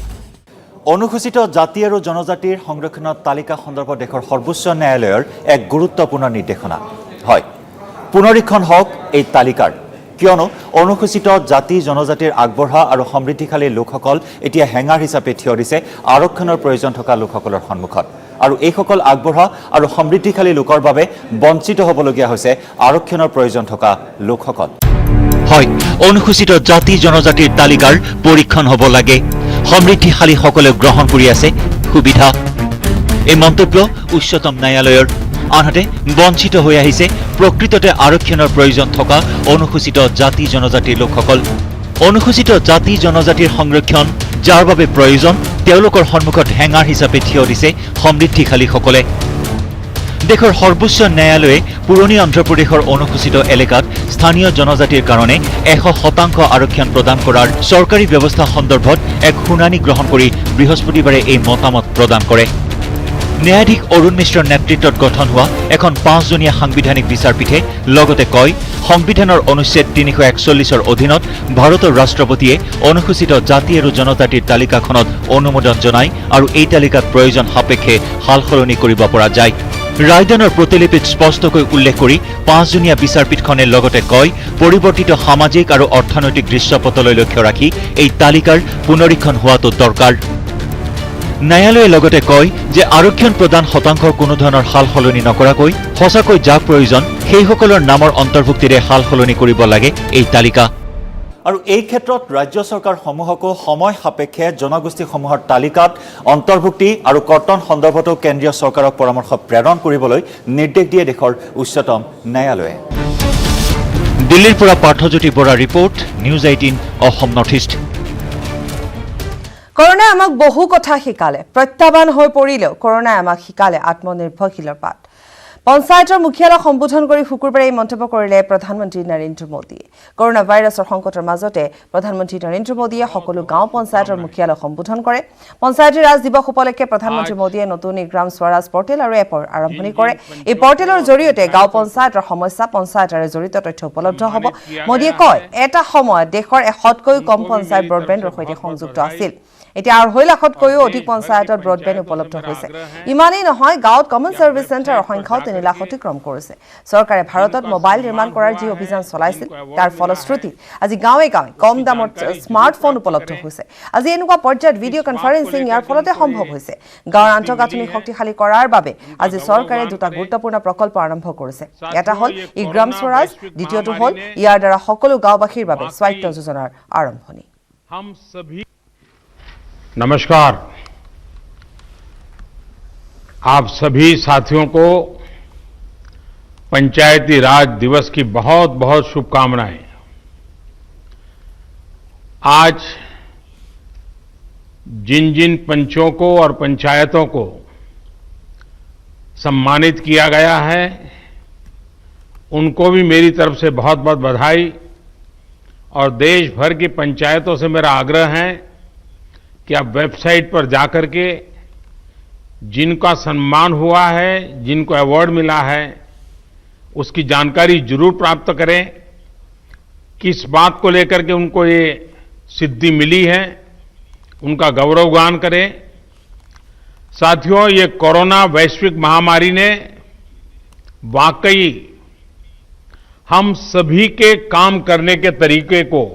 অনুসূচিত জাতি আৰু জনজাতিৰ সংৰক্ষণৰ তালিকা সন্দৰ্ভত দেশৰ সৰ্বোচ্চ ন্যায়ালয়ৰ এক গুৰুত্বপূৰ্ণ নিৰ্দেশনা। হয়, পুনৰীক্ষণ হওক এই তালিকাৰ, কিয়নো অনুসূচিত জাতি জনজাতিৰ আগবঢ়া আৰু সমৃদ্ধিশালী লোকসকল এতিয়া হেঙাৰ হিচাপে থিয় দিছে আৰক্ষণৰ প্ৰয়োজন থকা লোকসকলৰ সন্মুখত। আৰু এইসকল আগবঢ়া আৰু সমৃদ্ধিশালী লোকৰ বাবে বঞ্চিত হ'বলগীয়া হৈছে আৰক্ষণৰ প্ৰয়োজন থকা লোকসকল। হয়, অনুসূচিত জাতি জনজাতিৰ তালিকাৰ পৰীক্ষণ হ'ব লাগে। সমৃদ্ধিশালীসকলে গ্ৰহণ কৰি আছে সুবিধা। এই মন্তব্য উচ্চতম ন্যায়ালয়ৰ। আনহাতে বঞ্চিত হৈ আহিছে প্ৰকৃততে আৰক্ষণৰ প্ৰয়োজন থকা অনুসূচিত জাতি জনজাতিৰ লোকসকল। অনুসূচিত জাতি জনজাতিৰ সংৰক্ষণ যাৰ বাবে প্ৰয়োজন তেওঁলোকৰ সন্মুখত হেঙাৰ হিচাপে থিয় দিছে সমৃদ্ধিশালীসকলে। দেশৰ সৰ্বোচ্চ ন্যায়ালয়ে পুৰণি অন্ধ্ৰপ্ৰদেশৰ অনুসূচিত এলেকাত স্থানীয় জনজাতিৰ কাৰণে 100% আৰক্ষণ প্ৰদান কৰাৰ চৰকাৰী ব্যৱস্থা সন্দৰ্ভত এক শুনানি গ্ৰহণ কৰি বৃহস্পতিবাৰে এই মতামত প্ৰদান কৰে। ন্যায়াধীশ অৰুণ মিশ্ৰৰ নেতৃত্বত গঠন হোৱা এখন 5জনীয়া সাংবিধানিক বিচাৰপীঠে লগতে কয়, সংবিধানৰ অনুচ্ছেদ 341 অধীনত ভাৰতৰ ৰাষ্ট্ৰপতিয়ে অনুসূচিত জাতি আৰু জনজাতিৰ তালিকাখনত অনুমোদন জনায় আৰু এই তালিকাত প্ৰয়োজন সাপেক্ষে সাল সলনি কৰিব পৰা যায়। ৰায়দানৰ প্ৰতিলিপিত স্পষ্টকৈ উল্লেখ কৰি 5জনীয়া বিচাৰপীঠখনে লগতে কয়, পৰিৱৰ্তিত সামাজিক আৰু অৰ্থনৈতিক দৃশ্যপটলৈ লক্ষ্য ৰাখি এই তালিকাৰ পুনৰীক্ষণ হোৱাটো দৰকাৰ। ন্যায়ালয়ে লগতে কয় যে আৰক্ষণ প্ৰদান শতাংশৰ কোনো ধৰণৰ সাল সলনি নকৰাকৈ সঁচাকৈ যাক প্ৰয়োজন সেইসকলৰ নামৰ অন্তৰ্ভুক্তিৰে সাল সলনি কৰিব লাগে এই তালিকা। আৰু এই ক্ষেত্ৰত ৰাজ্য চৰকাৰসমূহকো সময় সাপেক্ষে জনগোষ্ঠীসমূহৰ তালিকাত অন্তৰ্ভুক্তি আৰু কৰ্তন সন্দৰ্ভতো কেন্দ্ৰীয় চৰকাৰক পৰামৰ্শ প্ৰেৰণ কৰিবলৈ নিৰ্দেশ দিয়ে দেশৰ উচ্চতম ন্যায়ালয়ে। দিল্লীৰ পৰা পাৰ্থজ্যোতি বৰাৰ report, news 18 Assam north east. কৰোনাই আমাক বহু কথা শিকালে। প্ৰত্যাহ্বান হৈ পৰিলেও কৰোনাই আমাক শিকালে আত্মনিৰ্ভৰশীলৰ পাঠ। পঞ্চায়তৰ মুখিয়ালক সম্বোধন কৰি শুকুৰবাৰে এই মন্তব্য কৰিলে প্ৰধানমন্ত্ৰী নৰেন্দ্ৰ মোদীয়ে। কৰোনা ভাইৰাছৰ সংকটৰ মাজতে প্ৰধানমন্ত্ৰী নৰেন্দ্ৰ মোদীয়ে সকলো গাঁও পঞ্চায়তৰ মুখিয়ালক সম্বোধন কৰে। পঞ্চায়তী ৰাজ দিৱস উপলক্ষে প্ৰধানমন্ত্ৰী মোদীয়ে নতুন গ্ৰাম স্বৰাজ পৰ্টেল আৰু এপৰ আৰম্ভণি কৰে। এই পৰ্টেলৰ জৰিয়তে গাঁও পঞ্চায়তৰ সমস্যা, পঞ্চায়তৰে জড়িত তথ্য উপলব্ধ হ'ব। মোদীয়ে কয়, এটা সময়ত দেশৰ 100তকৈও কম পঞ্চায়ত ব্ৰডবেণ্ডৰ সৈতে সংযুক্ত আছিল। এতিয়া 2.5 লাখতকৈও অধিক পঞ্চায়তত ব্ৰডবেণ্ড উপলব্ধ হৈছে। ইমানেই নহয়, গাঁৱত কমন ছাৰ্ভিচ চেণ্টাৰৰ সংখ্যাও 3 লাখ অতিক্ৰম কৰিছে। চৰকাৰে ভাৰতত মোবাইল নিৰ্মাণ কৰাৰ যি অভিযান চলাইছিল তাৰ ফলশ্ৰুতিত আজি গাঁৱে গাঁৱে কম দামত স্মাৰ্টফোন উপলব্ধ হৈছে। আজি এনেকুৱা পৰ্যায়ত ভিডিঅ' কনফাৰেন্সিং ইয়াৰ ফলতে সম্ভৱ হৈছে। গাঁৱৰ আন্তঃগাঁথনি শক্তিশালী কৰাৰ বাবে আজি চৰকাৰে 2টা গুৰুত্বপূৰ্ণ প্ৰকল্প আৰম্ভ কৰিছে। এটা হ'ল ই গ্ৰাম স্বৰাজ, দ্বিতীয়টো হ'ল ইয়াৰ দ্বাৰা সকলো গাঁওবাসীৰ বাবে স্বায়ত্ব যোজনাৰ আৰম্ভণি। नमस्कार। आप सभी साथियों को पंचायती राज दिवस की बहुत बहुत शुभकामनाएं। आज जिन जिन पंचों को और पंचायतों को सम्मानित किया गया है उनको भी मेरी तरफ से बहुत बहुत बधाई। और देश भर की पंचायतों से मेरा आग्रह है कि आप वेबसाइट पर जाकर के जिनका सम्मान हुआ है, जिनको अवार्ड मिला है, उसकी जानकारी जरूर प्राप्त करें। किस बात को लेकर के उनको ये सिद्धि मिली है, उनका गौरवगान करें। साथियों, ये कोरोना वैश्विक महामारी ने वाकई हम सभी के काम करने के तरीके को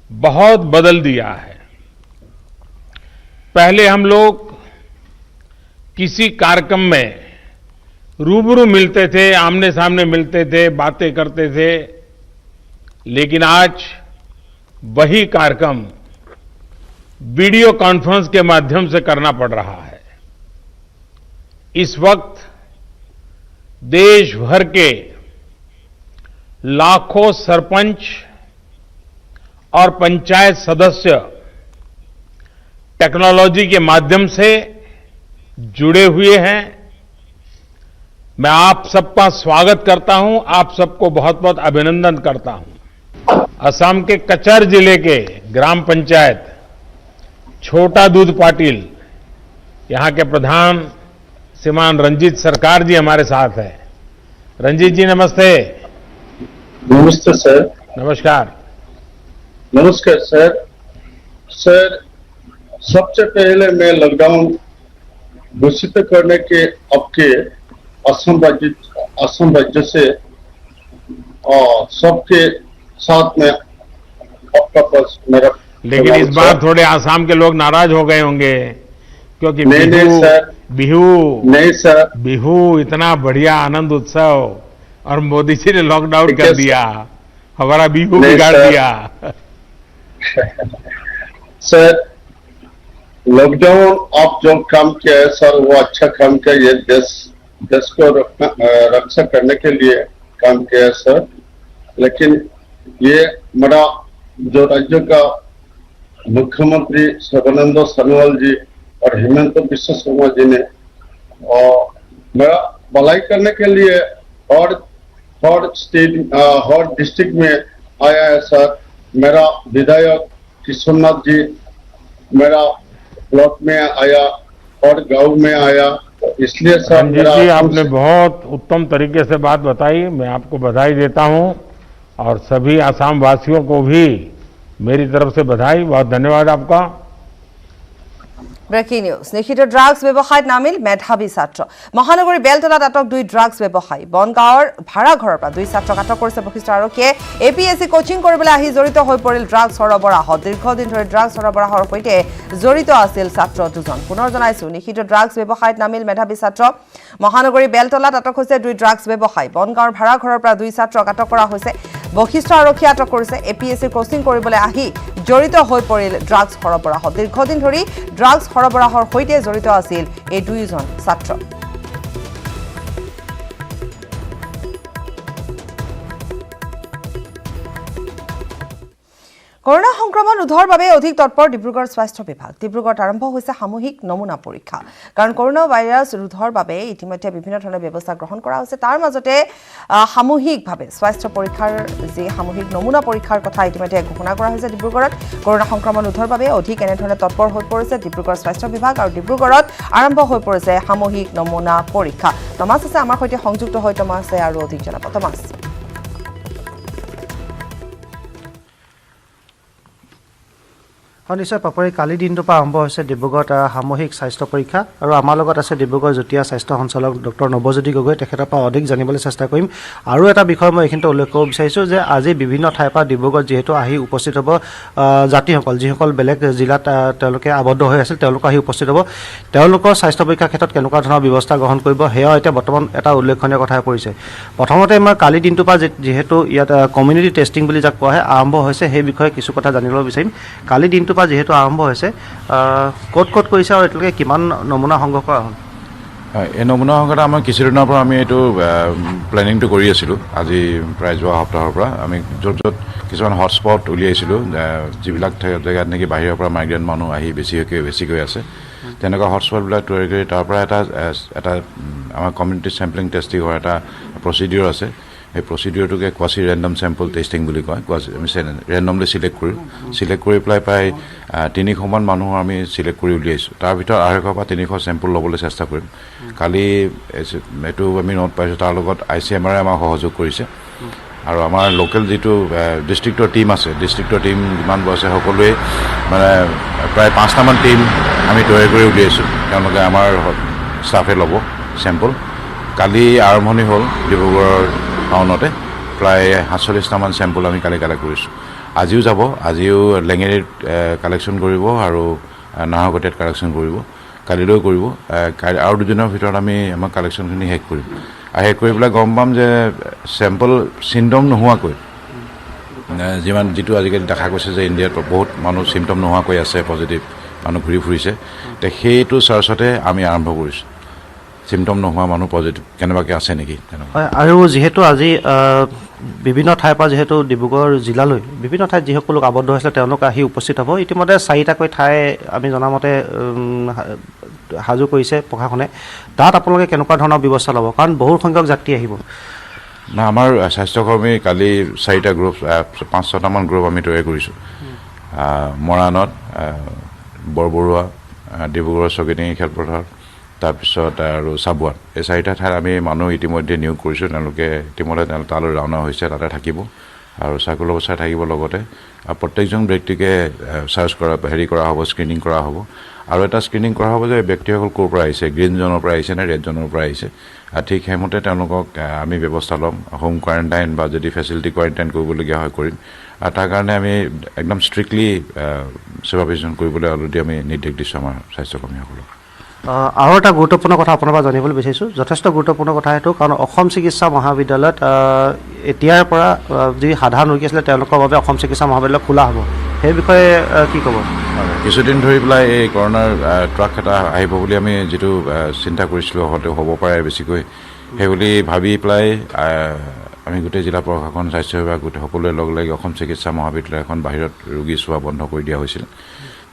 बहुत बदल दिया है। पहले हम लोग किसी कार्यक्रम में रूबरू मिलते थे, आमने सामने मिलते थे, बातें करते थे, लेकिन आज वही कार्यक्रम वीडियो कॉन्फ्रेंस के माध्यम से करना पड़ रहा है। इस वक्त देश भर के लाखों सरपंच और पंचायत सदस्य टेक्नोलॉजी के माध्यम से जुड़े हुए हैं। मैं आप सबका स्वागत करता हूं, आप सबको बहुत बहुत अभिनंदन करता हूं। असम के कचर जिले के ग्राम पंचायत छोटा दूध पाटिल, यहां के प्रधान श्रीमान रंजीत सरकार जी हमारे साथ हैं। रंजीत जी नमस्ते। नमस्ते सर। नमस्कार। नमस्कार सर। सर, सबसे पहले मैं लॉकडाउन घोषित करने के आपके असम राज्य से सबके साथ में आपका पास मेरा। लेकिन इस बार थोड़े आसाम के लोग नाराज हो गए होंगे क्योंकि नहीं सर, बिहू नहीं सर, बिहू इतना बढ़िया आनंद उत्सव और मोदी जी ने लॉकडाउन कर दिया, हमारा बिहू बिगाड़ दिया। सर लॉकडाउन आप जो काम किया है सर वो अच्छा काम किया, ये देश को रक्षा करने के लिए काम किया है सर। लेकिन ये हमारा जो राज्य का मुख्यमंत्री सर्बानंद सोनोवाल जी और हेमंत बिश्व शर्मा जी ने मेरा भलाई करने के लिए हर स्टेट हर डिस्ट्रिक्ट में आया है सर। मेरा विधायक किशोरनाथ जी मेरा ब्लॉक में आया और गांव में आया, इसलिए सर रंजीत जी आपने बहुत उत्तम तरीके से बात बताई, मैं आपको बधाई देता हूं और सभी आसाम वासियों को भी मेरी तरफ से बधाई, बहुत धन्यवाद आपका। Breaking news. নিষিদ্ধ ড্ৰাগছ ব্যৱসায়ত নামিল মেধাৱী ছাত্ৰ। মহানগৰীৰ বেলতলাত আটক 2 ড্ৰাগছ ব্যৱসায়ী। বনগাঁৱৰ ভাড়াঘৰৰ পৰা 2 ছাত্ৰক আটক কৰিছে বশিষ্ঠ আৰক্ষীয়ে। APSC কোচিং কৰিবলৈ আহি জড়িত হৈ পৰিল ড্ৰাগছ সৰবৰাহত। দীৰ্ঘদিন ধৰি ড্ৰাগছ সৰবৰাহৰ সৈতে জড়িত আছিল ছাত্ৰ দুজন। পুনৰ জনাইছো নিষিদ্ধ ড্ৰাগছ ব্যৱসায়ত নামিল মেধাৱী ছাত্ৰ। মহানগৰীৰ বেলতলাত আটক হৈছে 2 ড্ৰাগছ ব্যৱসায়ী। বনগাঁৱৰ ভাড়াঘৰৰ পৰা 2 ছাত্ৰক আটক কৰা হৈছে। বশিষ্ঠ আৰক্ষীয়ে আটক কৰিছে। APSC কোচিং কৰিবলৈ আহি জড়িত হৈ পৰিল ড্ৰাগছ সৰবৰাহত। দীৰ্ঘদিন ধৰি ড্ৰাগছ সৰবৰাহৰ সৈতে জড়িত আছিল এই 2জন ছাত্ৰ। কৰোনা সংক্ৰমণ ৰোধৰ বাবে অধিক তৎপৰ ডিব্ৰুগড় স্বাস্থ্য বিভাগ। ডিব্ৰুগড়ত আৰম্ভ হৈছে সামূহিক নমুনা পৰীক্ষা। কাৰণ কৰোনা ভাইৰাছ ৰোধৰ বাবে ইতিমধ্যে বিভিন্ন ধৰণৰ ব্যৱস্থা গ্ৰহণ কৰা হৈছে। তাৰ মাজতে সামূহিকভাৱে স্বাস্থ্য পৰীক্ষাৰ যি সামূহিক নমুনা পৰীক্ষাৰ কথা ইতিমধ্যে ঘোষণা কৰা হৈছে ডিব্ৰুগড়ত। কৰোনা সংক্ৰমণ ৰোধৰ বাবে অধিক এনেধৰণে তৎপৰ হৈ পৰিছে ডিব্ৰুগড় স্বাস্থ্য বিভাগ আৰু ডিব্ৰুগড়ত আৰম্ভ হৈ পৰিছে সামূহিক নমুনা পৰীক্ষা। তমাছ আছে আমাৰ সৈতে সংযুক্ত হৈ তমাছে আৰু অধিক জনাব। তমাছ নিশ্চয় পাপৰি কালি দিনটোৰ পৰা আৰম্ভ হৈছে ডিব্ৰুগড়ত সামূহিক স্বাস্থ্য পৰীক্ষা আৰু আমাৰ লগত আছে ডিব্ৰুগড় যুটীয়া স্বাস্থ্য সঞ্চালক ডক্টৰ নৱজ্যোতি গগৈ। তেখেতৰ পৰা অধিক জানিবলৈ চেষ্টা কৰিম। আৰু এটা বিষয় মই এইখিনিতে উল্লেখ কৰিব বিচাৰিছোঁ যে আজি বিভিন্ন ঠাইৰ পৰা ডিব্ৰুগড় যিহেতু আহি উপস্থিত হ'ব যাত্ৰীসকল, যিসকল বেলেগ জিলাত তেওঁলোকে আবদ্ধ হৈ আছিল, তেওঁলোক আহি উপস্থিত হ'ব। তেওঁলোকৰ স্বাস্থ্য পৰীক্ষাৰ ক্ষেত্ৰত কেনেকুৱা ধৰণৰ ব্যৱস্থা গ্ৰহণ কৰিব সেয়াও এতিয়া বৰ্তমান এটা উল্লেখনীয় কথা হৈ পৰিছে। প্ৰথমতে মই কালি দিনটোৰ পৰা যিহেতু ইয়াত কমিউনিটি টেষ্টিং বুলি যাক কোৱা হয় আৰম্ভ হৈছে, সেই বিষয়ে কিছু কথা জানিবলৈ বিচাৰিম। কালি দিনটোৰ পৰা যেহেতু আৰম্ভ হৈছে, ক'ত ক'ত কৰিছে আৰু এতিয়ালৈকে কিমান নমুনা সংগ্ৰহ কৰা হ'ল? হয়, এই নমুনা সংগ্ৰহত আমাৰ কিছুদিনৰ পৰা আমি এইটো প্লেনিংটো কৰি আছিলোঁ। আজি প্ৰায় যোৱা সপ্তাহৰ পৰা আমি য'ত য'ত কিছুমান হটস্পট উলিয়াইছিলোঁ, যিবিলাক জেগাত নেকি বাহিৰৰ পৰা মাইগ্ৰেণ্ট মানুহ আহি বেছিকৈ আছে, তেনেকুৱা হটস্পটবিলাক তৈয়াৰ কৰি তাৰ পৰা এটা আমাৰ কমিউনিটি চেম্পলিং টেষ্টিং হোৱাৰ এটা প্ৰচিডিঅ'ৰ আছে। সেই প্ৰচিডিঅ'টোকে কোৱাচি ৰেণ্ডম চেম্পল টেষ্টিং বুলি কয়। আমি ৰেণ্ডমলি চিলেক্ট কৰি পেলাই প্ৰায় 300মান মানুহৰ আমি চিলেক্ট কৰি উলিয়াইছোঁ। তাৰ ভিতৰত 250 পৰা 300 চেম্পল ল'বলৈ চেষ্টা কৰিম। কালি এইটো আমি নোট পাইছোঁ, তাৰ লগত ICMR আমাক সহযোগ কৰিছে। আৰু আমাৰ লোকেল যিটো ডিষ্ট্ৰিক্টৰ টীম আছে, ডিষ্ট্ৰিক্টৰ টীম যিমানবোৰ আছে সকলোৱে মানে প্ৰায় 5টামান টীম আমি তৈয়াৰ কৰি উলিয়াইছোঁ। তেওঁলোকে আমাৰ ষ্টাফে ল'ব চেম্পল। কালি আৰম্ভণি হ'ল ডিব্ৰুগড়ৰ টাউনতে প্ৰায় 47টামান চেম্পল আমি কালি কালেক্ট কৰিছোঁ। আজিও যাব, আজিও লেঙেৰীত কালেকশ্যন কৰিব আৰু নাহৰকটীয়াত কালেকশ্যন কৰিব, কালিলৈও কৰিব। আৰু 2 দিনৰ ভিতৰত আমি আমাৰ কালেকশ্যনখিনি শেষ কৰিম। আৰু শেষ কৰি পেলাই গম পাম যে চেম্পল চিমটম নোহোৱাকৈ যিটো আজিকালি দেখা গৈছে যে ইণ্ডিয়াত বহুত মানুহ চিমটম নোহোৱাকৈ আছে, পজিটিভ মানুহ ঘূৰি ফুৰিছে, সেইটো চাৰ্চতে আমি আৰম্ভ কৰিছোঁ। চিমটম নোহোৱা মানুহ পজিটিভ কেনেবাকৈ আছে নেকি তেনেকুৱা। হয়, আৰু যিহেতু আজি বিভিন্ন ঠাইৰ পৰা যিহেতু ডিব্ৰুগড় জিলালৈ বিভিন্ন ঠাইত যিসকল লোক আবদ্ধ হৈছিলে তেওঁলোক আহি উপস্থিত হ'ব। ইতিমধ্যে 4টাকৈ ঠাই আমি জনামতে সাজু কৰিছে প্ৰশাসনে। তাত আপোনালোকে কেনেকুৱা ধৰণৰ ব্যৱস্থা ল'ব, কাৰণ বহু সংখ্যক যাত্ৰী আহিব? না, আমাৰ স্বাস্থ্যকৰ্মী কালি 4টা গ্ৰুপ 5-6টামান গ্ৰুপ আমি তৈয়াৰ কৰিছোঁ। মৰাণত, বৰবৰুৱা, ডিব্ৰুগড়ৰ ছকিডিঙি খেলপথাৰ, তাৰপিছত আৰু চাবুৱাত, এই 4টা ঠাইত আমি মানুহ ইতিমধ্যে নিয়োগ কৰিছোঁ। তেওঁলোকে ইতিমধ্যে তালৈ ৰাওনা হৈছে, তাতে থাকিব আৰু চাৰ্কুল অৱস্থাত থাকিব। লগতে প্ৰত্যেকজন ব্যক্তিকে চাৰ্চ কৰা হ'ব, স্ক্ৰিনিং কৰা হ'ব। আৰু এটা স্ক্ৰিনিং কৰা হ'ব যে ব্যক্তিসকল ক'ৰ পৰা আহিছে, গ্ৰীণ জ'নৰ পৰা আহিছে নে ৰেড জ'নৰ পৰা আহিছে। ঠিক সেইমতে তেওঁলোকক আমি ব্যৱস্থা ল'ম। হোম কোৱাৰেণ্টাইন বা যদি ফেচিলিটি কোৱাৰেণ্টাইন কৰিবলগীয়া হয় কৰিম। আৰু তাৰ কাৰণে আমি একদম ষ্ট্ৰিক্টলি ছুপাৰভিজন কৰিবলৈ অলৰেডি আমি নিৰ্দেশ দিছোঁ আমাৰ স্বাস্থ্যকৰ্মীসকলক। আৰু এটা গুৰুত্বপূৰ্ণ কথা আপোনাৰ পৰা জানিবলৈ বিচাৰিছোঁ যথেষ্ট গুৰুত্বপূৰ্ণ কথা এইটো কাৰণ অসম চিকিৎসা মহাবিদ্যালয়ত এতিয়াৰ পৰা যি সাধাৰণ ৰোগী আছিলে তেওঁলোকৰ বাবে অসম চিকিৎসা মহাবিদ্যালয় খোলা হ'ব সেই বিষয়ে কি ক'ব কিছুদিন ধৰি পেলাই এই কৰোণাৰ ট্ৰাক এটা আহিব বুলি আমি যিটো চিন্তা কৰিছিলোঁ হয়তো হ'ব পাৰে বেছিকৈ সেইবুলি ভাবি পেলাই আমি গোটেই জিলা প্ৰশাসন স্বাস্থ্য বিভাগ গোটেই সকলোৱে লগ লাগি অসম চিকিৎসা মহাবিদ্যালয় এখন বাহিৰত ৰোগী চোৱা বন্ধ কৰি দিয়া হৈছিল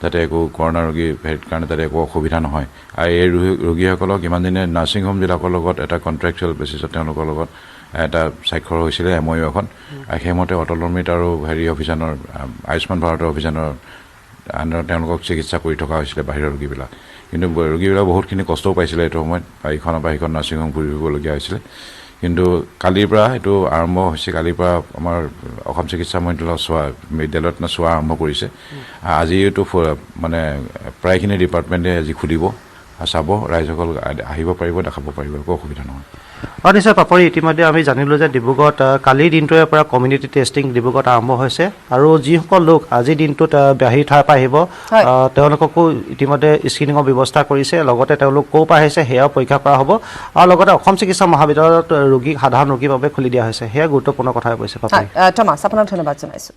যাতে একো কৰোণা ৰোগীৰ কাৰণে তাতে একো অসুবিধা নহয় আৰু এই ৰোগীসকলক ইমান দিনে নাৰ্ছিং হোমবিলাকৰ লগত এটা কণ্ট্ৰেকচুৱেল বেচিছত তেওঁলোকৰ লগত এটা স্বাক্ষৰ হৈছিলে MOU এখন আৰু সেইমতে অটল অমৃত আৰু অভিযানৰ আয়ুষ্মান ভাৰতৰ অভিযানৰ আণ্ডাৰত তেওঁলোকক চিকিৎসা কৰি থকা হৈছিলে বাহিৰৰ ৰোগীবিলাক কিন্তু ৰোগীবিলাক বহুতখিনি কষ্টও পাইছিলে এইটো সময়ত ইখনৰ পৰা সিখন নাৰ্ছিং হোম ঘূৰি ফুৰিবলগীয়া হৈছিলে কিন্তু কালিৰ পৰা এইটো আৰম্ভ হৈছে কালিৰ পৰা আমাৰ অসম চিকিৎসা বিদ্যালয়ত চোৱা আৰম্ভ কৰিছে আজি এইটো মানে প্ৰায়খিনি ডিপাৰ্টমেণ্টে আজি খুলিব চাব ৰাইজসকল আহিব পাৰিব দেখাব পাৰিব একো অসুবিধা নহয় নিশ্চয় পাপৰি ইতিমধ্যে আমি জানিলোঁ যে ডিব্ৰুগড়ত কালিৰ দিনটোৰে পৰা কমিউনিটি টেষ্টিং ডিব্ৰুগড়ত আৰম্ভ হৈছে আৰু যিসকল লোক আজিৰ দিনটোত বাহিৰ ঠাইৰ পৰা আহিব তেওঁলোককো ইতিমধ্যে স্ক্ৰিনিঙৰ ব্যৱস্থা কৰিছে লগতে তেওঁলোক ক'ৰ পৰা আহিছে সেয়াও পৰীক্ষা কৰা হ'ব আৰু লগতে অসম চিকিৎসা মহাবিদ্যালয়ত সাধাৰণ ৰোগীৰ বাবে খুলি দিয়া হৈছে সেয়া গুৰুত্বপূৰ্ণ কথা কৈছে পাপৰি টমাছ আপোনাক ধন্যবাদ জনাইছোঁ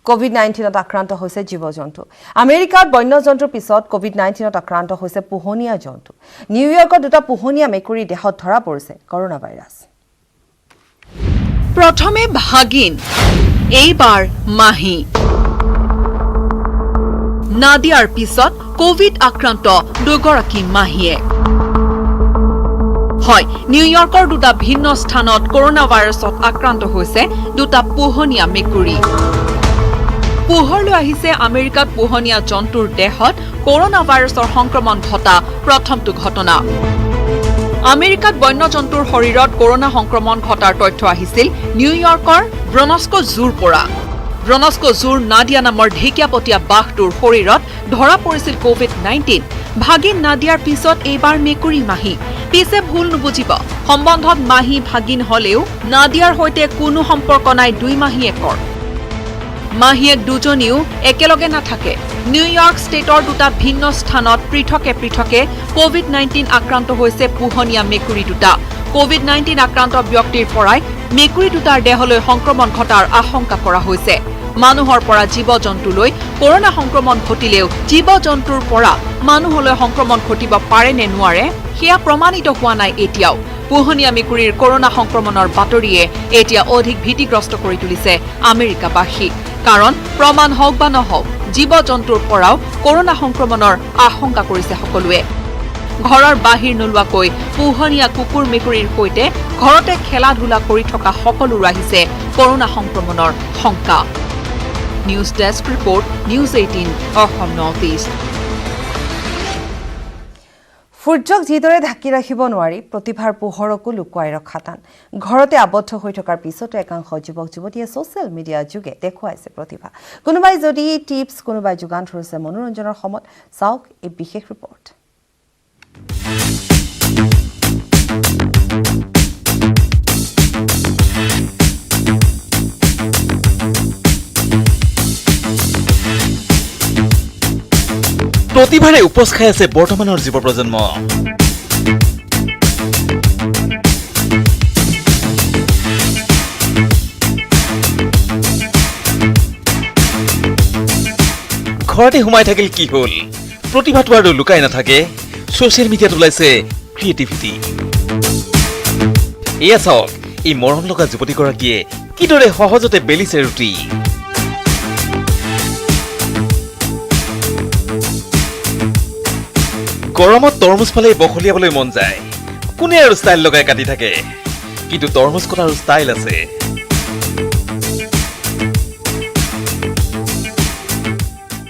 COVID-19ত আক্ৰান্ত হৈছে জীৱ-জন্তু আমেৰিকাত বন্যজন্তুৰ পিছত COVID-19ত আক্ৰান্ত হৈছে পোহনীয়া জন্তু নিউয়ৰ্কত দুটা পোহনীয়া মেকুৰী দেহত ধৰা পৰিছে কৰোনা ভাইৰাছ প্ৰথমে ভাগিন এইবাৰ মাহী নাদিয়াৰ পিছত কোভিড আক্ৰান্ত দুগৰাকী মাহীয়ে হয় নিউয়ৰ্কৰ দুটা ভিন্ন স্থানত কৰোনা ভাইৰাছত আক্ৰান্ত হৈছে দুটা পোহনীয়া মেকুৰী পোহৰলৈ আহিছে আমেৰিকাত পোহনীয়া জন্তুৰ দেহত কৰোনা ভাইৰাছৰ সংক্ৰমণ ঘটা প্ৰথমটো ঘটনা আমেৰিকাত বন্যজন্তুৰ শৰীৰত কৰোনা সংক্ৰমণ ঘটাৰ তথ্য আহিছিল নিউয়ৰ্কৰ ব্ৰনস্কো জুৰ পৰা ব্ৰনস্কো জুৰ নাদিয়া নামৰ ঢেকীয়াপতীয়া বাঘটোৰ শৰীৰত ধৰা পৰিছিল COVID-19 ভাগিন নাদিয়াৰ পিছত এইবাৰ মেকুৰী মাহী পিছে ভুল নুবুজিব সম্বন্ধত মাহী ভাগিন হলেও নাদিয়াৰ সৈতে কোনো সম্পৰ্ক নাই দুই মাহীয়েকৰ মাহীয়েক দুজনীও একেলগে নাথাকে নিউয়ৰ্ক ষ্টেটৰ দুটা ভিন্ন স্থানত পৃথকে পৃথকে COVID-19 আক্ৰান্ত হৈছে পোহনীয়া মেকুৰী দুটা COVID-19 আক্ৰান্ত ব্যক্তিৰ পৰাই মেকুৰী দুটাৰ দেহলৈ সংক্ৰমণ ঘটাৰ আশংকা কৰা হৈছে মানুহৰ পৰা জীৱ-জন্তুলৈ কৰোনা সংক্ৰমণ ঘটিলেও জীৱ-জন্তুৰ পৰা মানুহলৈ সংক্ৰমণ ঘটিব পাৰে নে নোৱাৰে সেয়া প্ৰমাণিত হোৱা নাই এতিয়াও পোহনীয়া মেকুৰীৰ কৰোনা সংক্ৰমণৰ বাতৰিয়ে এতিয়া অধিক ভীতিগ্ৰস্ত কৰি তুলিছে আমেৰিকাবাসীক কাৰণ প্ৰমাণ হওক বা নহওক জীৱ-জন্তুৰ পৰাও কৰোনা সংক্ৰমণৰ আশংকা কৰিছে সকলোৱে ঘৰৰ বাহিৰ নোলোৱাকৈ পোহনীয়া কুকুৰ মেকুৰীৰ সৈতে ঘৰতে খেলা ধূলা কৰি থকা সকলো আহিছে কৰোনা সংক্ৰমণৰ শংকা news desk report news 18 Assam north east সূৰ্যক যিদৰে ঢাকি ৰাখিব নোৱাৰি প্ৰতিভাৰ পোহৰকো লুকুৱাই ৰখা টান ঘৰতে আবদ্ধ হৈ থকাৰ পিছতো একাংশ যুৱক যুৱতীয়ে ছ'চিয়েল মিডিয়াৰ যোগে দেখুৱাইছে প্ৰতিভা কোনোবাই যদি টিপছ কোনোবাই যোগান ধৰিছে মনোৰঞ্জনৰ সময়ত চাওক এই বিশেষ ৰিপৰ্ট প্ৰতিভাৰে উপজ খাই আছে বৰ্তমানৰ যুৱ প্ৰজন্ম ঘৰতে সোমাই থাকিল কি হল প্ৰতিভাটো আৰু লুকাই নাথাকে সোশ্যাল মিডিয়াত ওলাইছে ক্ৰিয়েটিভিটি এয়া চাওক এই মৰম লগা যুৱতীগৰাকীয়ে কিদৰে সহজতে বেলিছে ৰুটি গৰমত তৰমুজ ফালে বখলিয়াবলৈ মন যায় কোনে আৰু ষ্টাইল লগাই কাটি থাকে কিন্তু তৰমুজ কটাৰ ষ্টাইল আছে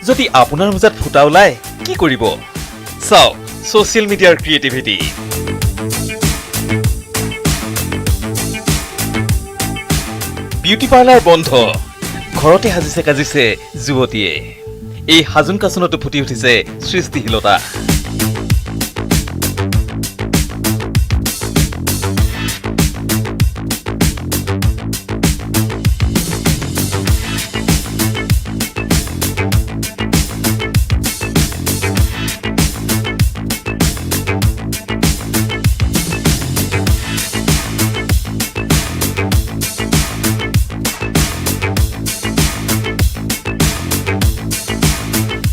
যদি আপোনাৰ মাজত ফুটা ওলাই কি কৰিব চাওক সোশ্যাল মিডিয়াৰ ক্ৰিয়েটিভিটি বিউটি পাৰ্লাৰ বন্ধ ঘৰতে সাজিছে কাজিছে যুৱতীয়ে এই হাজুন কাচনতো ফুটি উঠিছে সৃষ্টিশীলতা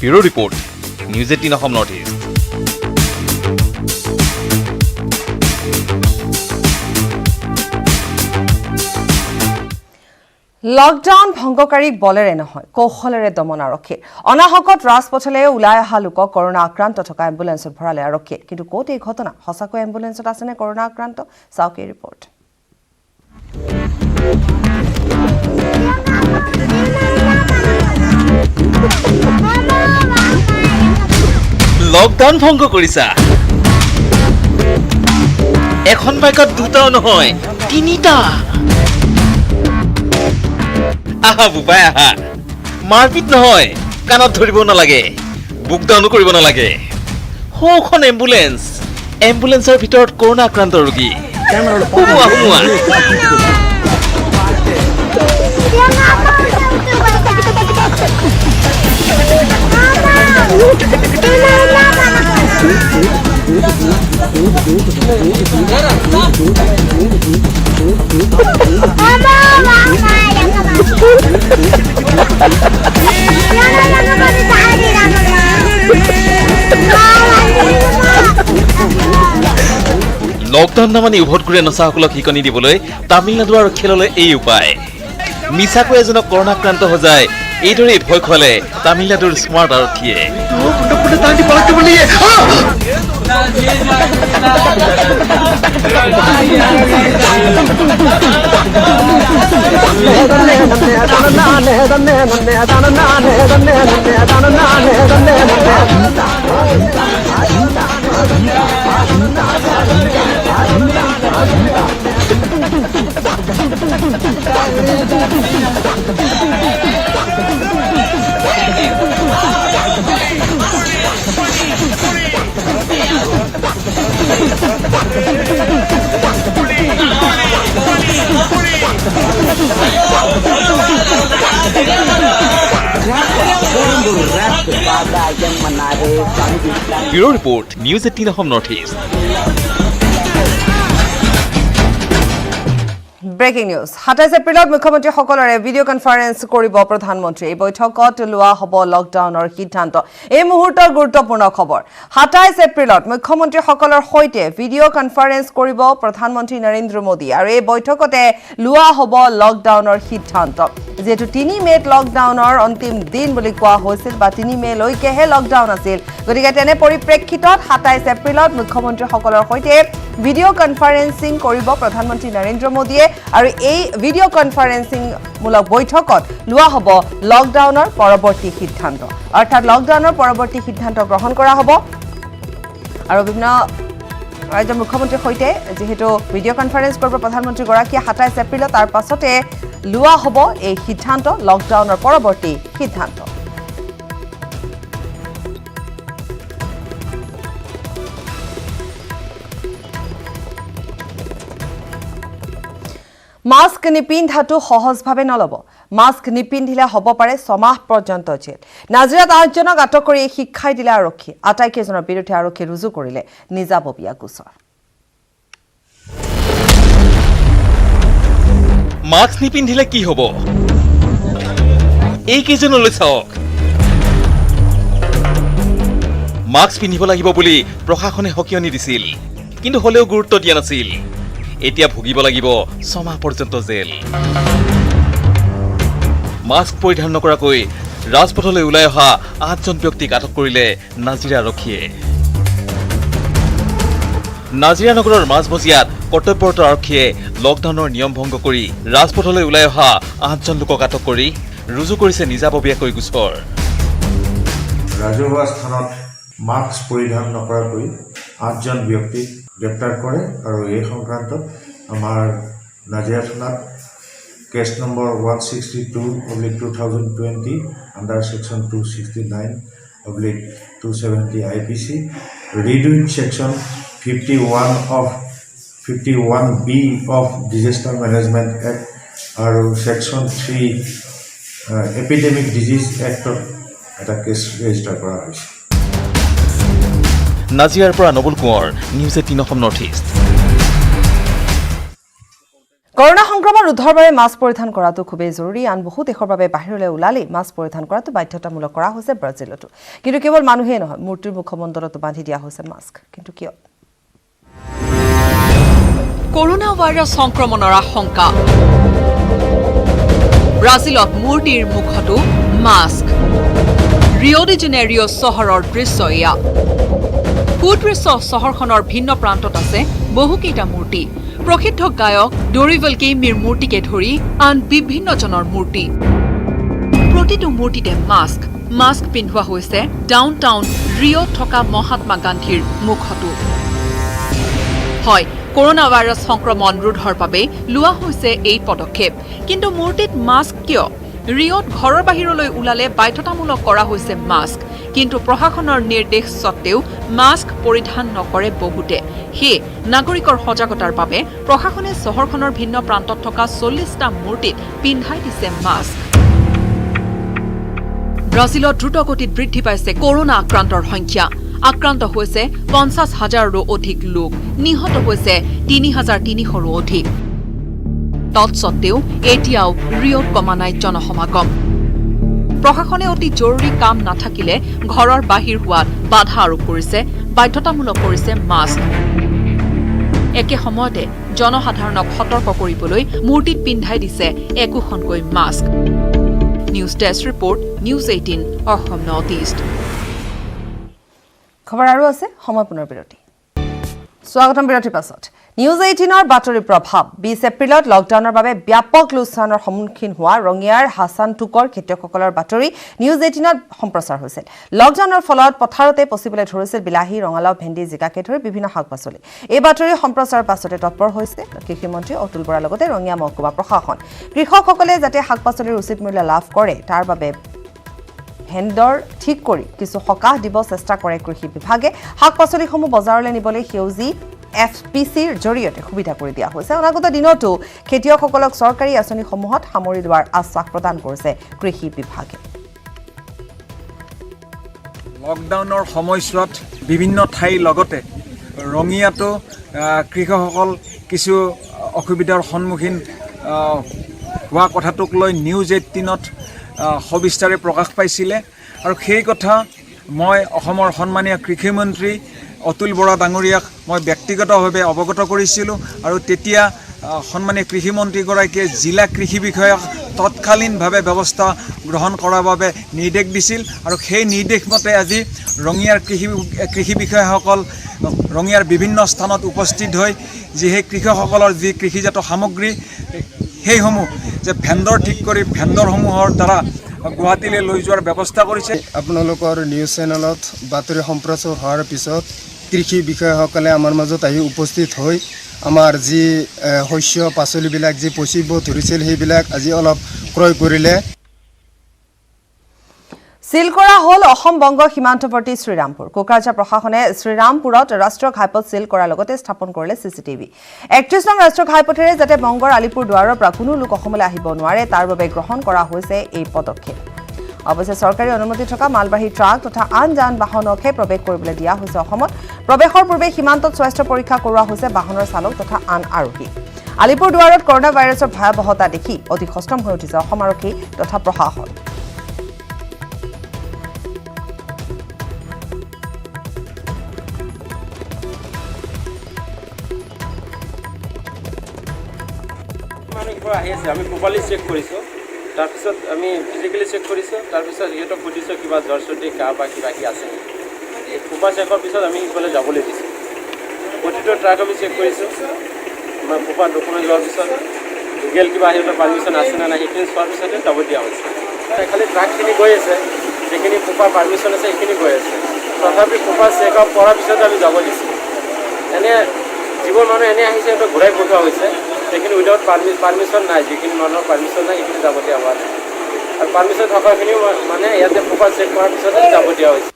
bureau report news 18 Assam north east. Lockdown ভংগকাৰীক বলেৰে নহয় কৌশলেৰে দমন আৰক্ষীৰ। অনাহকত ৰাজপথলৈ ওলাই অহা লোকক কৰোনা আক্ৰান্ত থকা এম্বুলেন্সত ভৰালে আৰক্ষীয়ে। কিন্তু ক'ত এই ঘটনা? সঁচাকৈ এম্বুলেন্সত আছেনে কৰোনা আক্ৰান্ত? চাওক এই ৰিপৰ্ট। লকডাউন ভংগ কৰিছা। এখন বাইকত দুটাও নহয় তিনিটা। আহা বোপাই আহা, মাৰপিট নহয়, কাণত ধৰিব নালাগে, বুকডাউনো কৰিব নালাগে। সৌখন এম্বুলেন্সৰ ভিতৰত কৰোনা আক্ৰান্ত ৰোগী। সোমোৱা সোমোৱা। লকডাউন নামানি উভত ঘূৰে নচাসকলক শিকনি দিবলৈ তামিলনাডু আৰক্ষীয়ে ল'লে এই উপায়। মিছাকৈ এজনক কৰোণাক্ৰান্ত সজাই এইদৰে ভয় খুৱালে তামিলনাডুৰ স্মাৰ্ট আৰক্ষীয়ে। Bureau report news 18 Assam north east. Breaking news. 27 এপ্ৰিলত মুখ্যমন্ত্ৰীসকলৰে ভিডিঅ' কনফাৰেন্স কৰিব প্ৰধানমন্ত্ৰী। এই বৈঠকত লোৱা হ'ব লকডাউনৰ সিদ্ধান্ত। এই মুহূৰ্তৰ গুৰুত্বপূৰ্ণ খবৰ। 27 এপ্ৰিলত মুখ্যমন্ত্ৰীসকলৰ সৈতে ভিডিঅ' কনফাৰেন্স কৰিব প্ৰধানমন্ত্ৰী নৰেন্দ্ৰ মোদী আৰু এই বৈঠকতে লোৱা হ'ব লকডাউনৰ সিদ্ধান্ত। যিহেতু 3 মে'ত লকডাউনৰ অন্তিম দিন বুলি কোৱা হৈছিল বা 3 মে'লৈকেহে লকডাউন আছিল, গতিকে তেনে পৰিপ্ৰেক্ষিতত 27 এপ্ৰিলত মুখ্যমন্ত্ৰীসকলৰ সৈতে ভিডিঅ' কনফাৰেন্সিং কৰিব প্ৰধানমন্ত্ৰী নৰেন্দ্ৰ মোদীয়ে আৰু এই ভিডিঅ' কনফাৰেন্সিংমূলক বৈঠকত লোৱা হ'ব লকডাউনৰ পৰৱৰ্তী সিদ্ধান্ত। অৰ্থাৎ লকডাউনৰ পৰৱৰ্তী সিদ্ধান্ত গ্ৰহণ কৰা হ'ব আৰু বিভিন্ন ৰাজ্যৰ মুখ্যমন্ত্ৰীৰ সৈতে যিহেতু ভিডিঅ' কনফাৰেন্স কৰিব প্ৰধানমন্ত্ৰীগৰাকীয়ে 27 এপ্ৰিলত, তাৰ পাছতে লোৱা হ'ব এই সিদ্ধান্ত, লকডাউনৰ পৰৱৰ্তী সিদ্ধান্ত। মাস্ক নিপিন্ধাটো সহজভাৱে নল'ব। মাস্ক নিপিন্ধিলে হ'ব পাৰে 6 মাহ পৰ্যন্ত জেল। নাজিৰাত 8জনক আটক কৰি শিক্ষাই দিলে আৰক্ষী। আটাইকেইজনৰ বিৰুদ্ধে আৰক্ষীয়ে ৰুজু কৰিলে নিজাববীয়া গোচৰ। মাস্ক নিপিন্ধিলে কি হ'ব? এইকেইজনলৈ চাওক। মাস্ক পিন্ধিব লাগিব বুলি প্ৰশাসনে সকিয়নি দিছিল, কিন্তু হ'লেও গুৰুত্ব দিয়া নাছিল। এতিয়া ভুগিব লাগিব 6 মাহ পৰ্যন্ত জেল। মাস্ক পৰিধান নকৰাকৈ ৰাজপথলৈ ওলাই অহা 8জন ব্যক্তিক আটক কৰিলে নাজিৰা আৰক্ষীয়ে। নাজিৰা নগৰৰ মাজমজিয়াত কৰ্তব্যৰত আৰক্ষীয়ে লকডাউনৰ নিয়ম ভংগ কৰি ৰাজপথলৈ ওলাই অহা 8জন লোকক আটক কৰি ৰুজু কৰিছে নিজাববীয়াকৈ গোচৰ। ৰাজহুৱা স্থানত মাস্ক পৰিধান নকৰাকৈ 8জন ব্যক্তিক গ্ৰেপ্তাৰ কৰে আৰু এই সংক্ৰান্তত আমাৰ নাজিৰা থানাত case number 162/2020 under section 269/270 IPC, reading section 51B of Disaster Management Act আৰু ছেকশ্যন 3 এপিডেমিক ডিজিজ এক্টত এটা কেছ ৰেজিষ্টাৰ কৰা হৈছে। নাজিৰাৰ পৰা Nabul Konwar, news 18 Assam north east. Corona সংক্ৰমণ ৰোধৰ বাবে মাস্ক পৰিধান কৰাটো খুবেই জৰুৰী আন বহু দেশৰ বাবে বাহিৰলৈ ওলালে মাস্ক পৰিধান কৰাটো বাধ্যতামূলক কৰা হৈছে ব্ৰাজিলতো কিন্তু কেৱল মানুহে নহয় মূৰ্তিৰ মুখমণ্ডলতো বান্ধি দিয়া হৈছে মাস্ক কিন্তু কিয় কৰোনা ভাইৰাছ সংক্ৰমণৰ আশংকা ব্ৰাজিলত মূৰ্তিৰ মুখতো মাস্ক ৰিঅ' ডি জেনেৰিঅ চহৰৰ দৃশ্য এয়া কুদৃশ্য চহৰখনৰ ভিন্ন প্ৰান্তত আছে বহুকেইটা মূৰ্তি প্ৰসিদ্ধ গায়ক ডৰিভেল কেইমিৰ মূৰ্তিকে ধৰি আন বিভিন্নজনৰ মূৰ্তি প্ৰতিটো মূৰ্তিতে মাস্ক পিন্ধোৱা হৈছে ডাউনটাউন ৰিঅ'ত থকা মহাত্মা গান্ধীৰ মুখতো হয় কৰোনা ভাইৰাছ সংক্ৰমণ ৰোধৰ বাবে লোৱা হৈছে এই পদক্ষেপ কিন্তু মূৰ্তিত মাস্ক কিয় ৰিঅ'ত ঘৰৰ বাহিৰলৈ ওলালে বাধ্যতামূলক কৰা হৈছে মাস্ক কিন্তু প্ৰশাসনৰ নিৰ্দেশ সত্ত্বেও মাস্ক পৰিধান নকৰে বহুতে হে নাগৰিকৰ সজাগতাৰ বাবে প্ৰশাসনে চহৰখনৰ ভিন্ন প্ৰান্তত থকা 40টা মূৰ্তিত পিন্ধাই দিছে মাস্ক ব্ৰাজিলত দ্ৰুতগতিত বৃদ্ধি পাইছে কৰোনা আক্ৰান্তৰ সংখ্যা আক্ৰান্ত হৈছে 50,000ৰো অধিক লোক নিহত হৈছে 3,300ৰো অধিক তৎসত্ত্বেও এতিয়াও ৰিঅ'ত কমা নাই জনসমাগম প্ৰশাসনে অতি জৰুৰী কাম নাথাকিলে ঘৰৰ বাহিৰ হোৱাত বাধা আৰোপ কৰিছে বাধ্যতামূলক কৰিছে মাস্ক একে সময়তে জনসাধাৰণক সতৰ্ক কৰিবলৈ মূৰ্তিত পিন্ধাই দিছে একোখনকৈ mask news desk report news 18 Assam north east খবৰ আৰু আছে সময় পুনৰ বিৰতি স্বাগতম বিৰতিৰ পাছত নিউজ 18ৰ বাতৰি প্ৰভাৱ 20 এপ্ৰিলত লকডাউনৰ বাবে ব্যাপক লোকচানৰ সন্মুখীন হোৱা ৰঙিয়াৰ হাছানটুকৰ খেতিয়কসকলৰ বাতৰি নিউজ 18ত সম্প্ৰচাৰ হৈছিল লকডাউনৰ ফলত পথাৰতে পচিবলৈ ধৰিছিল বিলাহী ৰঙালাও ভেন্দি জিকাকে ধৰি বিভিন্ন শাক-পাচলি এই বাতৰি সম্প্ৰচাৰৰ পাছতে তৎপৰ হৈছে কৃষিমন্ত্ৰী অতুল বৰাৰ লগতে ৰঙিয়া মহকুমা প্ৰশাসন কৃষকসকলে যাতে শাক-পাচলিৰ উচিত মূল্য লাভ কৰে তাৰ বাবে ভেণ্ডৰ ঠিক কৰি কিছু সকাহ দিব চেষ্টা কৰে কৃষি বিভাগে শাক-পাচলিসমূহ বজাৰলৈ নিবলৈ সেউজী FPCৰ জৰিয়তে সুবিধা কৰি দিয়া হৈছে অনাগত দিনতো খেতিয়কসকলক চৰকাৰী আঁচনিসমূহত সামৰি লোৱাৰ আশ্বাস প্ৰদান কৰিছে কৃষি বিভাগে লকডাউনৰ সময়ছোৱাত বিভিন্ন ঠাইৰ লগতে ৰঙিয়াতো কৃষকসকল কিছু অসুবিধাৰ সন্মুখীন হোৱা কথাটোক লৈ নিউজ 18ত সবিস্তাৰে প্ৰকাশ পাইছিলে আৰু সেই কথা মই অসমৰ সন্মানীয় কৃষিমন্ত্ৰী অতুল বৰা ডাঙৰীয়াক মই ব্যক্তিগতভাৱে অৱগত কৰিছিলোঁ আৰু তেতিয়া সন্মানীয় কৃষিমন্ত্ৰীগৰাকীয়ে জিলা কৃষি বিষয়াক তৎকালীনভাৱে ব্যৱস্থা গ্ৰহণ কৰাৰ বাবে নিৰ্দেশ দিছিল আৰু সেই নিৰ্দেশ মতে আজি ৰঙিয়াৰ কৃষি বিষয়াসকল ৰঙিয়াৰ বিভিন্ন স্থানত উপস্থিত হৈ যি সেই কৃষকসকলৰ যি কৃষিজাত সামগ্ৰী সেইসমূহ যে ভেণ্ডৰ ঠিক কৰি ভেণ্ডৰসমূহৰ দ্বাৰা গুৱাহাটীলৈ লৈ যোৱাৰ ব্যৱস্থা কৰিছে আপোনালোকৰ নিউজ চেনেলত বাতৰি সম্প্ৰচাৰ হোৱাৰ পিছত কৃষি বিষয়াসকলে আমাৰ মাজত আহি উপস্থিত হৈ আমাৰ যি শস্য পাচলিবিলাক যি পচিব ধৰিছিল সেইবিলাক আজি অলপ ক্ৰয় কৰিলে সিল কৰা হল অসম বংগ সীমান্তৱৰ্তী শ্ৰীৰামপুৰ কোকৰাঝাৰ প্ৰশাসনে শ্ৰীৰামপুৰত ৰাষ্ট্ৰীয় ঘাইপথ সিল কৰাৰ লগতে স্থাপন কৰিলে CCTV 31 নং ৰাষ্ট্ৰীয় ঘাইপথেৰে যাতে বংগৰ আলিপুৰ দুৱাৰৰ পৰা কোনো লোক অসমলৈ আহিব নোৱাৰে তাৰ বাবে গ্ৰহণ কৰা হৈছে এই পদক্ষেপ অৱশ্যে চৰকাৰী অনুমতি থকা মালবাহী ট্ৰাক তথা আন যান বাহনকহে প্ৰৱেশ কৰিবলৈ দিয়া হৈছে অসমত প্ৰৱেশৰ পূৰ্বে সীমান্তত স্বাস্থ্য পৰীক্ষা কৰোৱা হৈছে বাহনৰ চালক তথা আন আৰোহী আলিপুৰ দুৱাৰত কৰোনা ভাইৰাছৰ ভয়াৱহতা দেখি অতি সষ্টম হৈ উঠিছে অসম আৰক্ষী তথা প্ৰশাসন আহি আছে আমি প্ৰপাৰলি চেক কৰিছোঁ তাৰপিছত আমি ফিজিকেলি চেক কৰিছোঁ তাৰপিছত সিহঁতক সুধিছোঁ কিবা জ্বৰ চৰ্দি কাহ বা কিবা কি আছে এই প্ৰপাৰ চেকৰ পিছত আমি ইফালে যাবলৈ দিছোঁ প্ৰতিটো ট্ৰাক আমি চেক কৰিছোঁ প্ৰপাৰ ডকুমেণ্ট লোৱাৰ পিছত লিগেল কিবা সিহঁতৰ পাৰ্মিশ্যন আছে নে নাই সেইখিনি চোৱাৰ পিছতে যাব দিয়া হৈছে খালি ট্ৰাকখিনি গৈ আছে যিখিনি প্ৰপাৰ পাৰ্মিশ্যন আছে সেইখিনি গৈ আছে তথাপি প্ৰপাৰ চেক আপ কৰাৰ পিছত আমি যাব দিছোঁ এনে যিবোৰ মানুহ এনে আহিছে সিহঁতক ঘূৰাই পঠোৱা হৈছে সেইখিনি উইদাউট পাৰ্মিশ্যন নাই যিখিনি মানুহৰ পাৰ্মিশ্যন নাই সেইখিনি যাব দিয়া হোৱা নাই আৰু পাৰ্মিশ্যন থকাখিনিও মানে ইয়াতে প্ৰপাৰ চেক কৰাৰ পিছতে যাব দিয়া হৈছে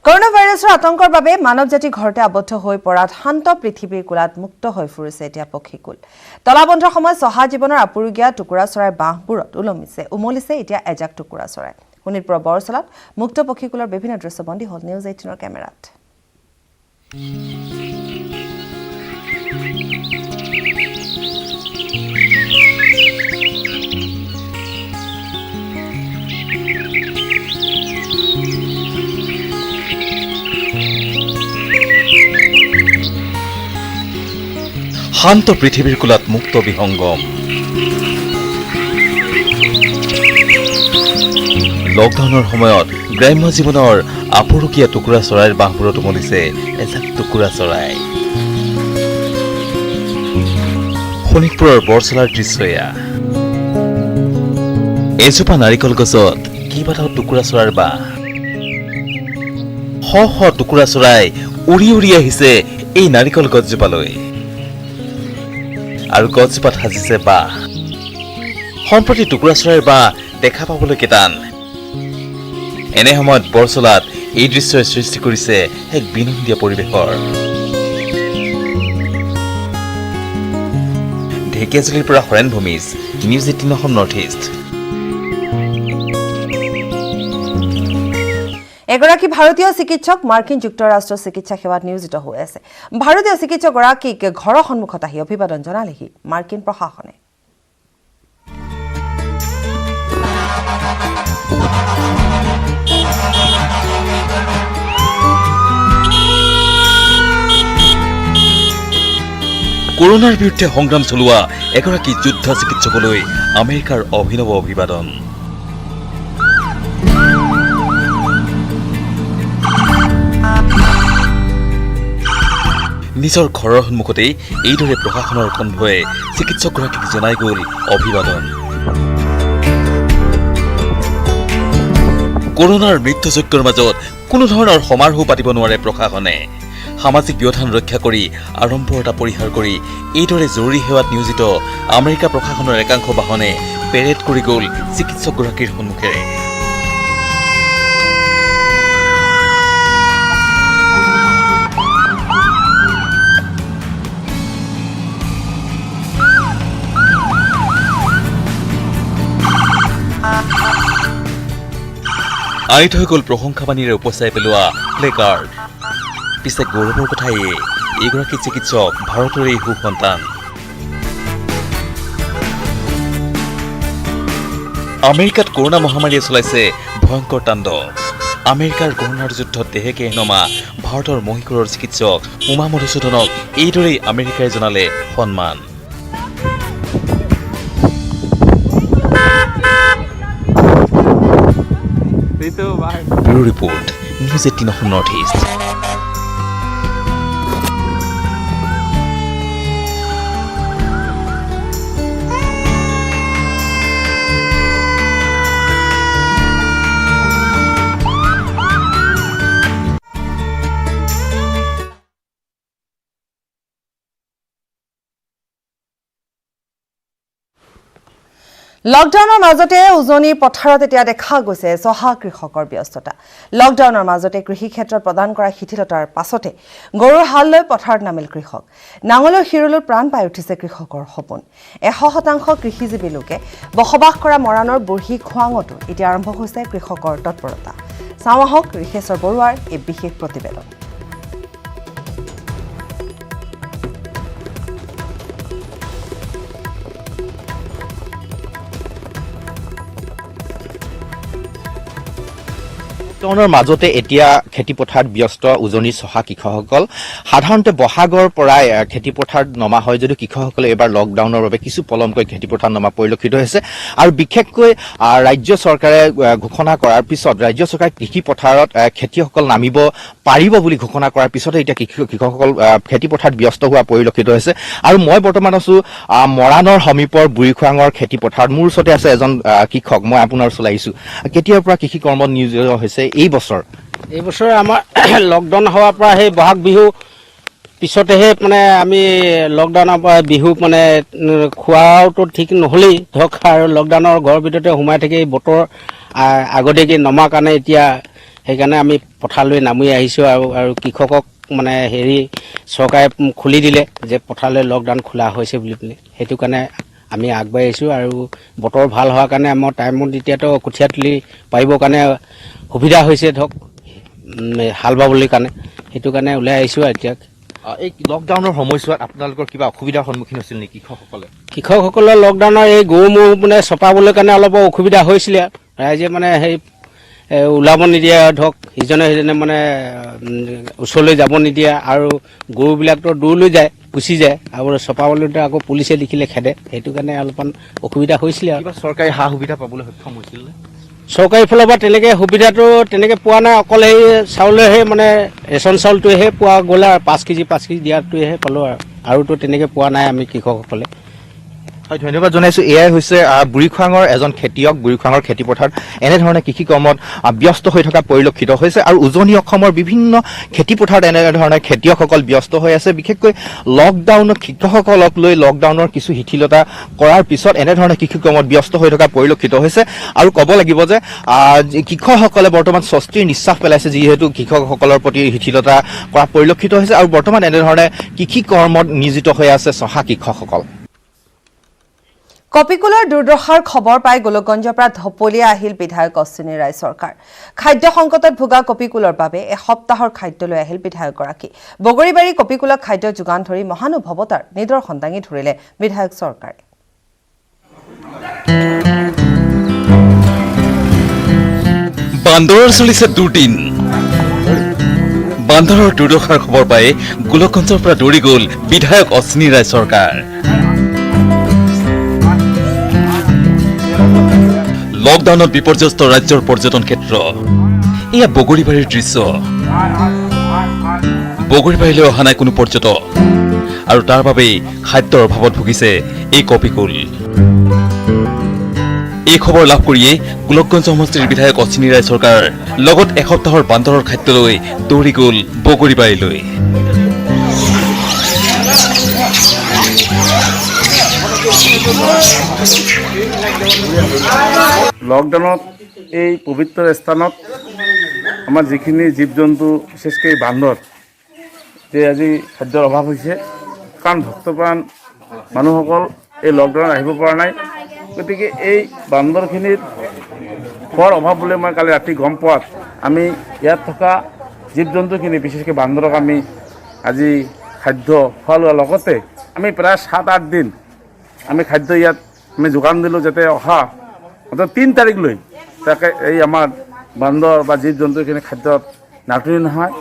কৰোনা ভাইৰাছৰ আতংকৰ বাবে মানৱ জাতি ঘৰতে আবদ্ধ হৈ পৰাত শান্ত পৃথিৱীৰ কোলাত মুক্ত হৈ ফুৰিছে এতিয়া পক্ষীকুল তলাবন্ধৰ সময়ত সহা জীৱনৰ আপুৰুগীয়া টুকুৰা চৰাইৰ বাঁহবোৰত উমলিছে এতিয়া এজাক টুকুৰা চৰাই শোণিতপুৰ বৰচলাত মুক্ত পক্ষীকুলৰ বিভিন্ন দৃশ্যবন্দী হল নিউজ 18ৰ কেমেৰাত শান্ত পৃথিৱীৰ কোলাত মুক্ত বিহংগম। লকডাউনৰ সময়ত গ্ৰাম্য জীৱনৰ আপুৰুকীয়া টুকুৰা চৰাইৰ বাঁহবোৰত উমলিছে এজাক টুকুৰা চৰাই। শোণিতপুৰৰ বৰচলাৰ দৃশ্য এয়া। এজোপা নাৰিকল গছত কেইবাটাও টুকুৰা চৰাইৰ বাঁহ। শ শ টুকুৰা চৰাই উৰি উৰি আহিছে এই নাৰিকল গছজোপালৈ আৰু গছজোপাত সাজিছে বাঁহ। সম্প্ৰতি টুকুৰা চৰাইৰ বাঁহ দেখা পাবলৈ টান। এনে সময়ত বৰচলাত এই দৃশ্যই সৃষ্টি কৰিছে এক বিনন্দীয় পৰিৱেশৰ। ঢেকীয়াজুলিৰ পৰা Haren Bhumij, news 18 Assam north east. এগৰাকী ভাৰতীয় চিকিৎসক মাৰ্কিন যুক্তৰাষ্ট্ৰৰ চিকিৎসা সেৱাত নিয়োজিত হৈ আছে। ভাৰতীয় চিকিৎসকগৰাকীক ঘৰৰ সন্মুখত আহি অভিবাদন জনালেহি মাৰ্কিন প্ৰশাসনে। কৰোনাৰ বিৰুদ্ধে সংগ্ৰাম চলোৱা এগৰাকী যুদ্ধ চিকিৎসকলৈ আমেৰিকাৰ অভিনৱ অভিবাদন। নিজৰ ঘৰৰ সন্মুখতেই এইদৰে প্ৰশাসনৰ কনভয়ে চিকিৎসকগৰাকীক জনাই গ'ল অভিবাদন। কৰোনাৰ মৃত্যুযজ্ঞৰ মাজত কোনো ধৰণৰ সমাৰোহ পাতিব নোৱাৰে প্ৰশাসনে। সামাজিক ব্যৱধান ৰক্ষা কৰি আড়ম্বৰতা পৰিহাৰ কৰি এইদৰে জৰুৰী সেৱাত নিয়োজিত আমেৰিকা প্ৰশাসনৰ একাংশ বাহনে পেৰেড কৰি গ'ল চিকিৎসকগৰাকীৰ সন্মুখেৰে। আনিত হৈ গ'ল প্ৰশংসাবাণীৰে উপচাই পেলোৱা প্লে কাৰ্ড। পিছে গৌৰৱৰ কথা এইগৰাকী চিকিৎসক ভাৰতৰে সুসন্তান। আমেৰিকাত কৰোনা মহামাৰীয়ে চলাইছে ভয়ংকৰ তাণ্ডৱ। আমেৰিকাৰ কৰোনাৰ যুদ্ধত দেহেকে নমা ভাৰতৰ মহীশূৰৰ চিকিৎসক উমা মধুসূদনক এইদৰেই আমেৰিকাই জনালে সন্মান। Bureau report, news 18 Assam north east. লকডাউনৰ মাজতে উজনিৰ পথাৰত এতিয়া দেখা গৈছে চহা কৃষকৰ ব্যস্ততা। লকডাউনৰ মাজতে কৃষি ক্ষেত্ৰত প্ৰদান কৰা শিথিলতাৰ পাছতে গৰুৰ হাল লৈ পথাৰত নামিল কৃষক। নাঙলৰ শিৰলৈ প্ৰাণ পাই উঠিছে কৃষকৰ সপোন। 100% কৃষিজীৱী লোকে বসবাস কৰা মৰাণৰ বুঢ়ী খোৱাঙতো এতিয়া আৰম্ভ হৈছে কৃষকৰ তৎপৰতা। চাওঁ আহক ঋষেশ্বৰ বৰুৱাৰ এই বিশেষ প্ৰতিবেদন। লকডাউনৰ মাজতে এতিয়া খেতিপথাৰত ব্যস্ত উজনিৰ চহা কৃষকসকল। সাধাৰণতে বহাগৰ পৰাই খেতিপথাৰত নমা হয় যদিও কৃষকসকলে এইবাৰ লকডাউনৰ বাবে কিছু পলমকৈ খেতিপথাৰত নমা পৰিলক্ষিত হৈছে। আৰু বিশেষকৈ ৰাজ্য চৰকাৰে ঘোষণা কৰাৰ পিছত ৰাজ্য চৰকাৰে কৃষি পথাৰত খেতিয়কসকল নামিব পাৰিব বুলি ঘোষণা কৰাৰ পিছতে এতিয়া কৃষকসকল খেতিপথাৰত ব্যস্ত হোৱা পৰিলক্ষিত হৈছে। আৰু মই বৰ্তমান আছো মৰাণৰ সমীপৰ বুঢ়ীখোৱাঙৰ খেতিপথাৰত। মোৰ ওচৰতে আছে এজন কৃষক। মই আপোনাৰ ওচৰলৈ আহিছো। কেতিয়াৰ পৰা কৃষি কৰ্মত নিয়োজিত হৈছে এই বছৰ? এই বছৰ আমাৰ লকডাউন হোৱাৰ পৰা সেই বহাগ বিহু পিছতেহে মানে আমি লকডাউনৰ পৰা বিহু মানে খোৱাওতো ঠিক নহ'লেই ধৰক, আৰু লকডাউনৰ ঘৰৰ ভিতৰতে সোমাই থাকি বতৰ আগতীয়াকৈ নমাৰ কাৰণে এতিয়া সেইকাৰণে আমি পথাৰলৈ নামি আহিছোঁ। আৰু কৃষকক মানে চৰকাৰে খুলি দিলে যে পথাৰলৈ লকডাউন খোলা হৈছে বুলি পেলাই, সেইটো কাৰণে আমি আগবাঢ়ি আহিছোঁ। আৰু বতৰ ভাল হোৱাৰ কাৰণে আমাৰ টাইমত এতিয়াতো কঠীয়া তুলি পাৰিবৰ কাৰণে সুবিধা হৈছে ধৰক হাল বাবলৈ কাৰণে, সেইটো কাৰণে ওলাই আহিছোঁ। এতিয়া এই লকডাউনৰ সময়ছোৱাত আপোনালোকৰ কিবা অসুবিধাৰ সন্মুখীন হৈছিল নেকি কৃষকসকলৰ? লকডাউনৰ এই গৰু ম'হ মানে চপাবলৈ কাৰণে অলপ অসুবিধা হৈছিলে। ৰাইজে মানে ওলাব নিদিয়ে ধৰক ইজনে সিজনে মানে ওচৰলৈ যাব নিদিয়ে আৰু গৰুবিলাকতো দূৰলৈ যায় গুচি যায় আৰু চপাবলৈ আকৌ পুলিচে দেখিলে খেদে সেইটো কাৰণে অলপমান অসুবিধা হৈছিলে আৰু চৰকাৰী সা সুবিধা পাবলৈ সক্ষম হৈছিল চৰকাৰী ফালৰ পৰা তেনেকৈ সুবিধাটো তেনেকৈ পোৱা নাই অকল সেই চাউলেহে মানে ৰেচন চাউলটোহে পোৱা গ'ল আৰু 5 কেজি দিয়াটোহে পালোঁ আৰুতো তেনেকৈ পোৱা নাই আমি কৃষকসকলে হয় ধন্যবাদ জনাইছোঁ এয়াই হৈছে বুঢ়ীখোৱাঙৰ এজন খেতিয়ক বুঢ়ীখোৱাঙৰ খেতিপথাৰত এনেধৰণে কৃষি কৰ্মত ব্যস্ত হৈ থকা পৰিলক্ষিত হৈছে আৰু উজনি অসমৰ বিভিন্ন খেতিপথাৰত এনেধৰণে খেতিয়কসকল ব্যস্ত হৈ আছে বিশেষকৈ লকডাউনত কৃষকসকলক লৈ লকডাউনৰ কিছু শিথিলতা কৰাৰ পিছত এনেধৰণে কৃষি কৰ্মত ব্যস্ত হৈ থকা পৰিলক্ষিত হৈছে আৰু ক'ব লাগিব যে কৃষকসকলে বৰ্তমান স্বস্তিৰ নিশ্বাস পেলাইছে যিহেতু কৃষকসকলৰ প্ৰতি শিথিলতা কৰা পৰিলক্ষিত হৈছে আৰু বৰ্তমান এনেধৰণে কৃষি কৰ্মত নিয়োজিত হৈ আছে চহা কৃষকসকল কপিকুলৰ দুৰ্দশাৰ খবৰ পাই গোলকগঞ্জৰ পৰা ধপলিয়া আহিল বিধায়ক অশ্বিনী ৰায় চৰকাৰ খাদ্য সংকটত ভোগা কপিকুলৰ বাবে এসপ্তাহৰ খাদ্য লৈ আহিল বিধায়কগৰাকী বগৰীবাৰী কপিকুলক খাদ্য যোগান ধৰি মহানুভৱতাৰ নিদৰ্শন দাঙি ধৰিলে বিধায়ক চৰকাৰে বান্দৰৰ চলিছে দুদিন বান্দৰৰ দুৰ্দশাৰ খবৰ পাই গোলকগঞ্জৰ পৰা দৌৰি গ'ল বিধায়ক অশ্বিনী ৰায় চৰকাৰ লকডাউনত বিপৰ্যস্ত ৰাজ্যৰ পৰ্যটন ক্ষেত্ৰ এয়া বগৰীবাৰীৰ দৃশ্য বগৰীবাৰীলৈ অহা নাই কোনো পৰ্যটক আৰু তাৰ বাবেই খাদ্যৰ অভাৱত ভুগিছে এই কপিকুল এই খবৰ লাভ কৰিয়েই গোলকগঞ্জ সমষ্টিৰ বিধায়ক অশ্বিনী ৰায় চৰকাৰ লগত এসপ্তাহৰ বান্দৰৰ খাদ্য লৈ দৌৰি গ'ল বগৰীবাৰীলৈ লকডাউনত এই পবিত্ৰ স্থানত আমাৰ যিখিনি জীৱ জন্তু বিশেষকৈ বান্দৰ যে আজি খাদ্যৰ অভাৱ হৈছে কাৰণ ভক্তপ্ৰাণ মানুহসকল এই লকডাউনত আহিব পৰা নাই গতিকে এই বান্দৰখিনিৰ খোৱাৰ অভাৱ বুলি মই কালি ৰাতি গম পোৱাত আমি ইয়াত থকা জীৱ জন্তুখিনি বিশেষকৈ বান্দৰক আমি আজি খাদ্য খোৱা লোৱাৰ লগতে আমি প্ৰায় 7-8 দিন আমি খাদ্য ইয়াত আমি যোগান দিলোঁ যাতে অহা 3 তাৰিখলৈ তাকে এই আমাৰ বান্দৰ বা জীৱ জন্তুখিনি খাদ্যত নাটনি নহয়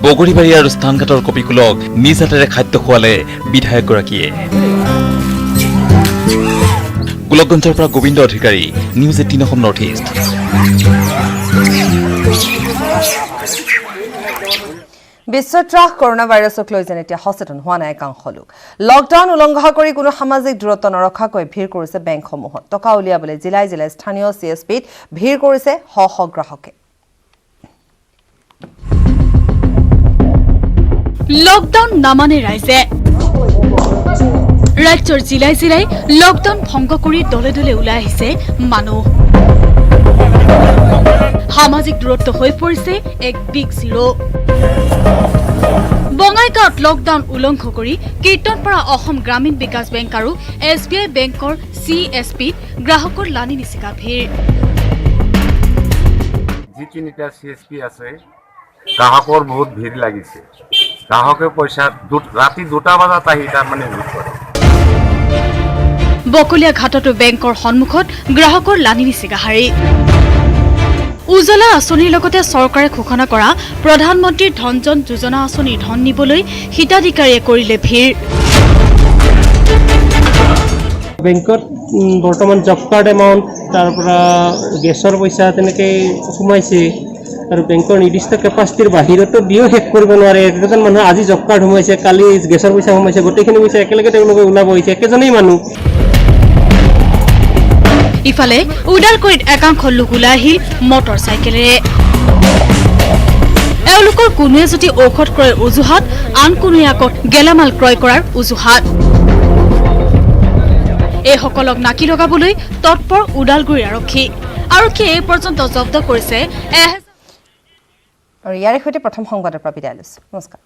বগৰীবাৰী আৰু স্থানঘাটৰ কপিকুলক নিজ হাতেৰে খাদ্য খোৱালে বিধায়কগৰাকীয়ে গোলকগঞ্জৰ পৰা Gobinda Adhikari news 18 Assam north east বিশ্বত্ৰাস কৰোনা ভাইৰাছক লৈ যেন এতিয়া সচেতন হোৱা নাই একাংশ লোক লকডাউন উলংঘা কৰি কোনো সামাজিক দূৰত্ব নৰখাকৈ ভিৰ কৰিছে বেংকসমূহত টকা উলিয়াবলৈ জিলাই জিলাই স্থানীয় CSPত ভিৰ কৰিছে শ গ্ৰাহকে লকডাউন নামানে ৰাইজে ৰাজ্যৰ জিলাই জিলাই লকডাউন ভংগ কৰি দলে দলে ওলাই আহিছে মানুহ সামাজিক দূৰত্ব হৈ পৰিছে এক বিগ জিৰো বঙাইগাঁৱত লকডাউন উলংঘ কৰি কীৰ্তনপাৰা অসম গ্ৰামীণ বিকাশ বেংক আৰু SBI বেংকৰ CSPত গ্ৰাহকৰ লানি নিচিকা ভিৰ যি তিনিটা CSP আছে গ্ৰাহকৰ বহুত ভিৰ লাগিছে গ্ৰাহকে পইচা ৰাতি 2টা বজাত আহি তাৰমানে ভিৰ কৰে বকলীয়া ঘাটতো বেংকৰ সন্মুখত গ্ৰাহকৰ লানি নিচিকা হাৰি উজলা আঁচনিৰ লগতে চৰকাৰে ঘোষণা কৰা প্ৰধানমন্ত্ৰী ধনজন যোজনা আঁচনিৰ ধন নিবলৈ হিতাধিকাৰীয়ে কৰিলে ভিৰ বেংকত বৰ্তমান জব কাৰ্ড এমাউণ্ট তাৰ পৰা গেছৰ পইচা তেনেকৈ সোমাইছে আৰু বেংকৰ নিৰ্দিষ্ট কেপাচিটিৰ বাহিৰতো দিও শেষ কৰিব নোৱাৰে একেজন মানুহ আজি জব কাৰ্ড সোমাইছে কালি গেছৰ পইচা সোমাইছে গোটেইখিনি পইচা একেলগে তেওঁলোকে ওলাব হৈছে একেজনেই মানুহ ইফালে উদালগুৰিত একাংশ লোক ওলাই আহিল মটৰ চাইকেলেৰে এওঁলোকৰ কোনোৱে যদি ঔষধ ক্ৰয়ৰ অজুহাত আন কোনোৱে আকৌ গেলামাল ক্ৰয় কৰাৰ অজুহাত এইসকলক নাকি লগাবলৈ তৎপৰ উদালগুৰি আৰক্ষীয়ে এই পৰ্যন্ত জব্দ কৰিছে আৰু ইয়াৰে সৈতে প্ৰথম সংবাদৰ পৰা বিদায় লৈছো নমস্কাৰ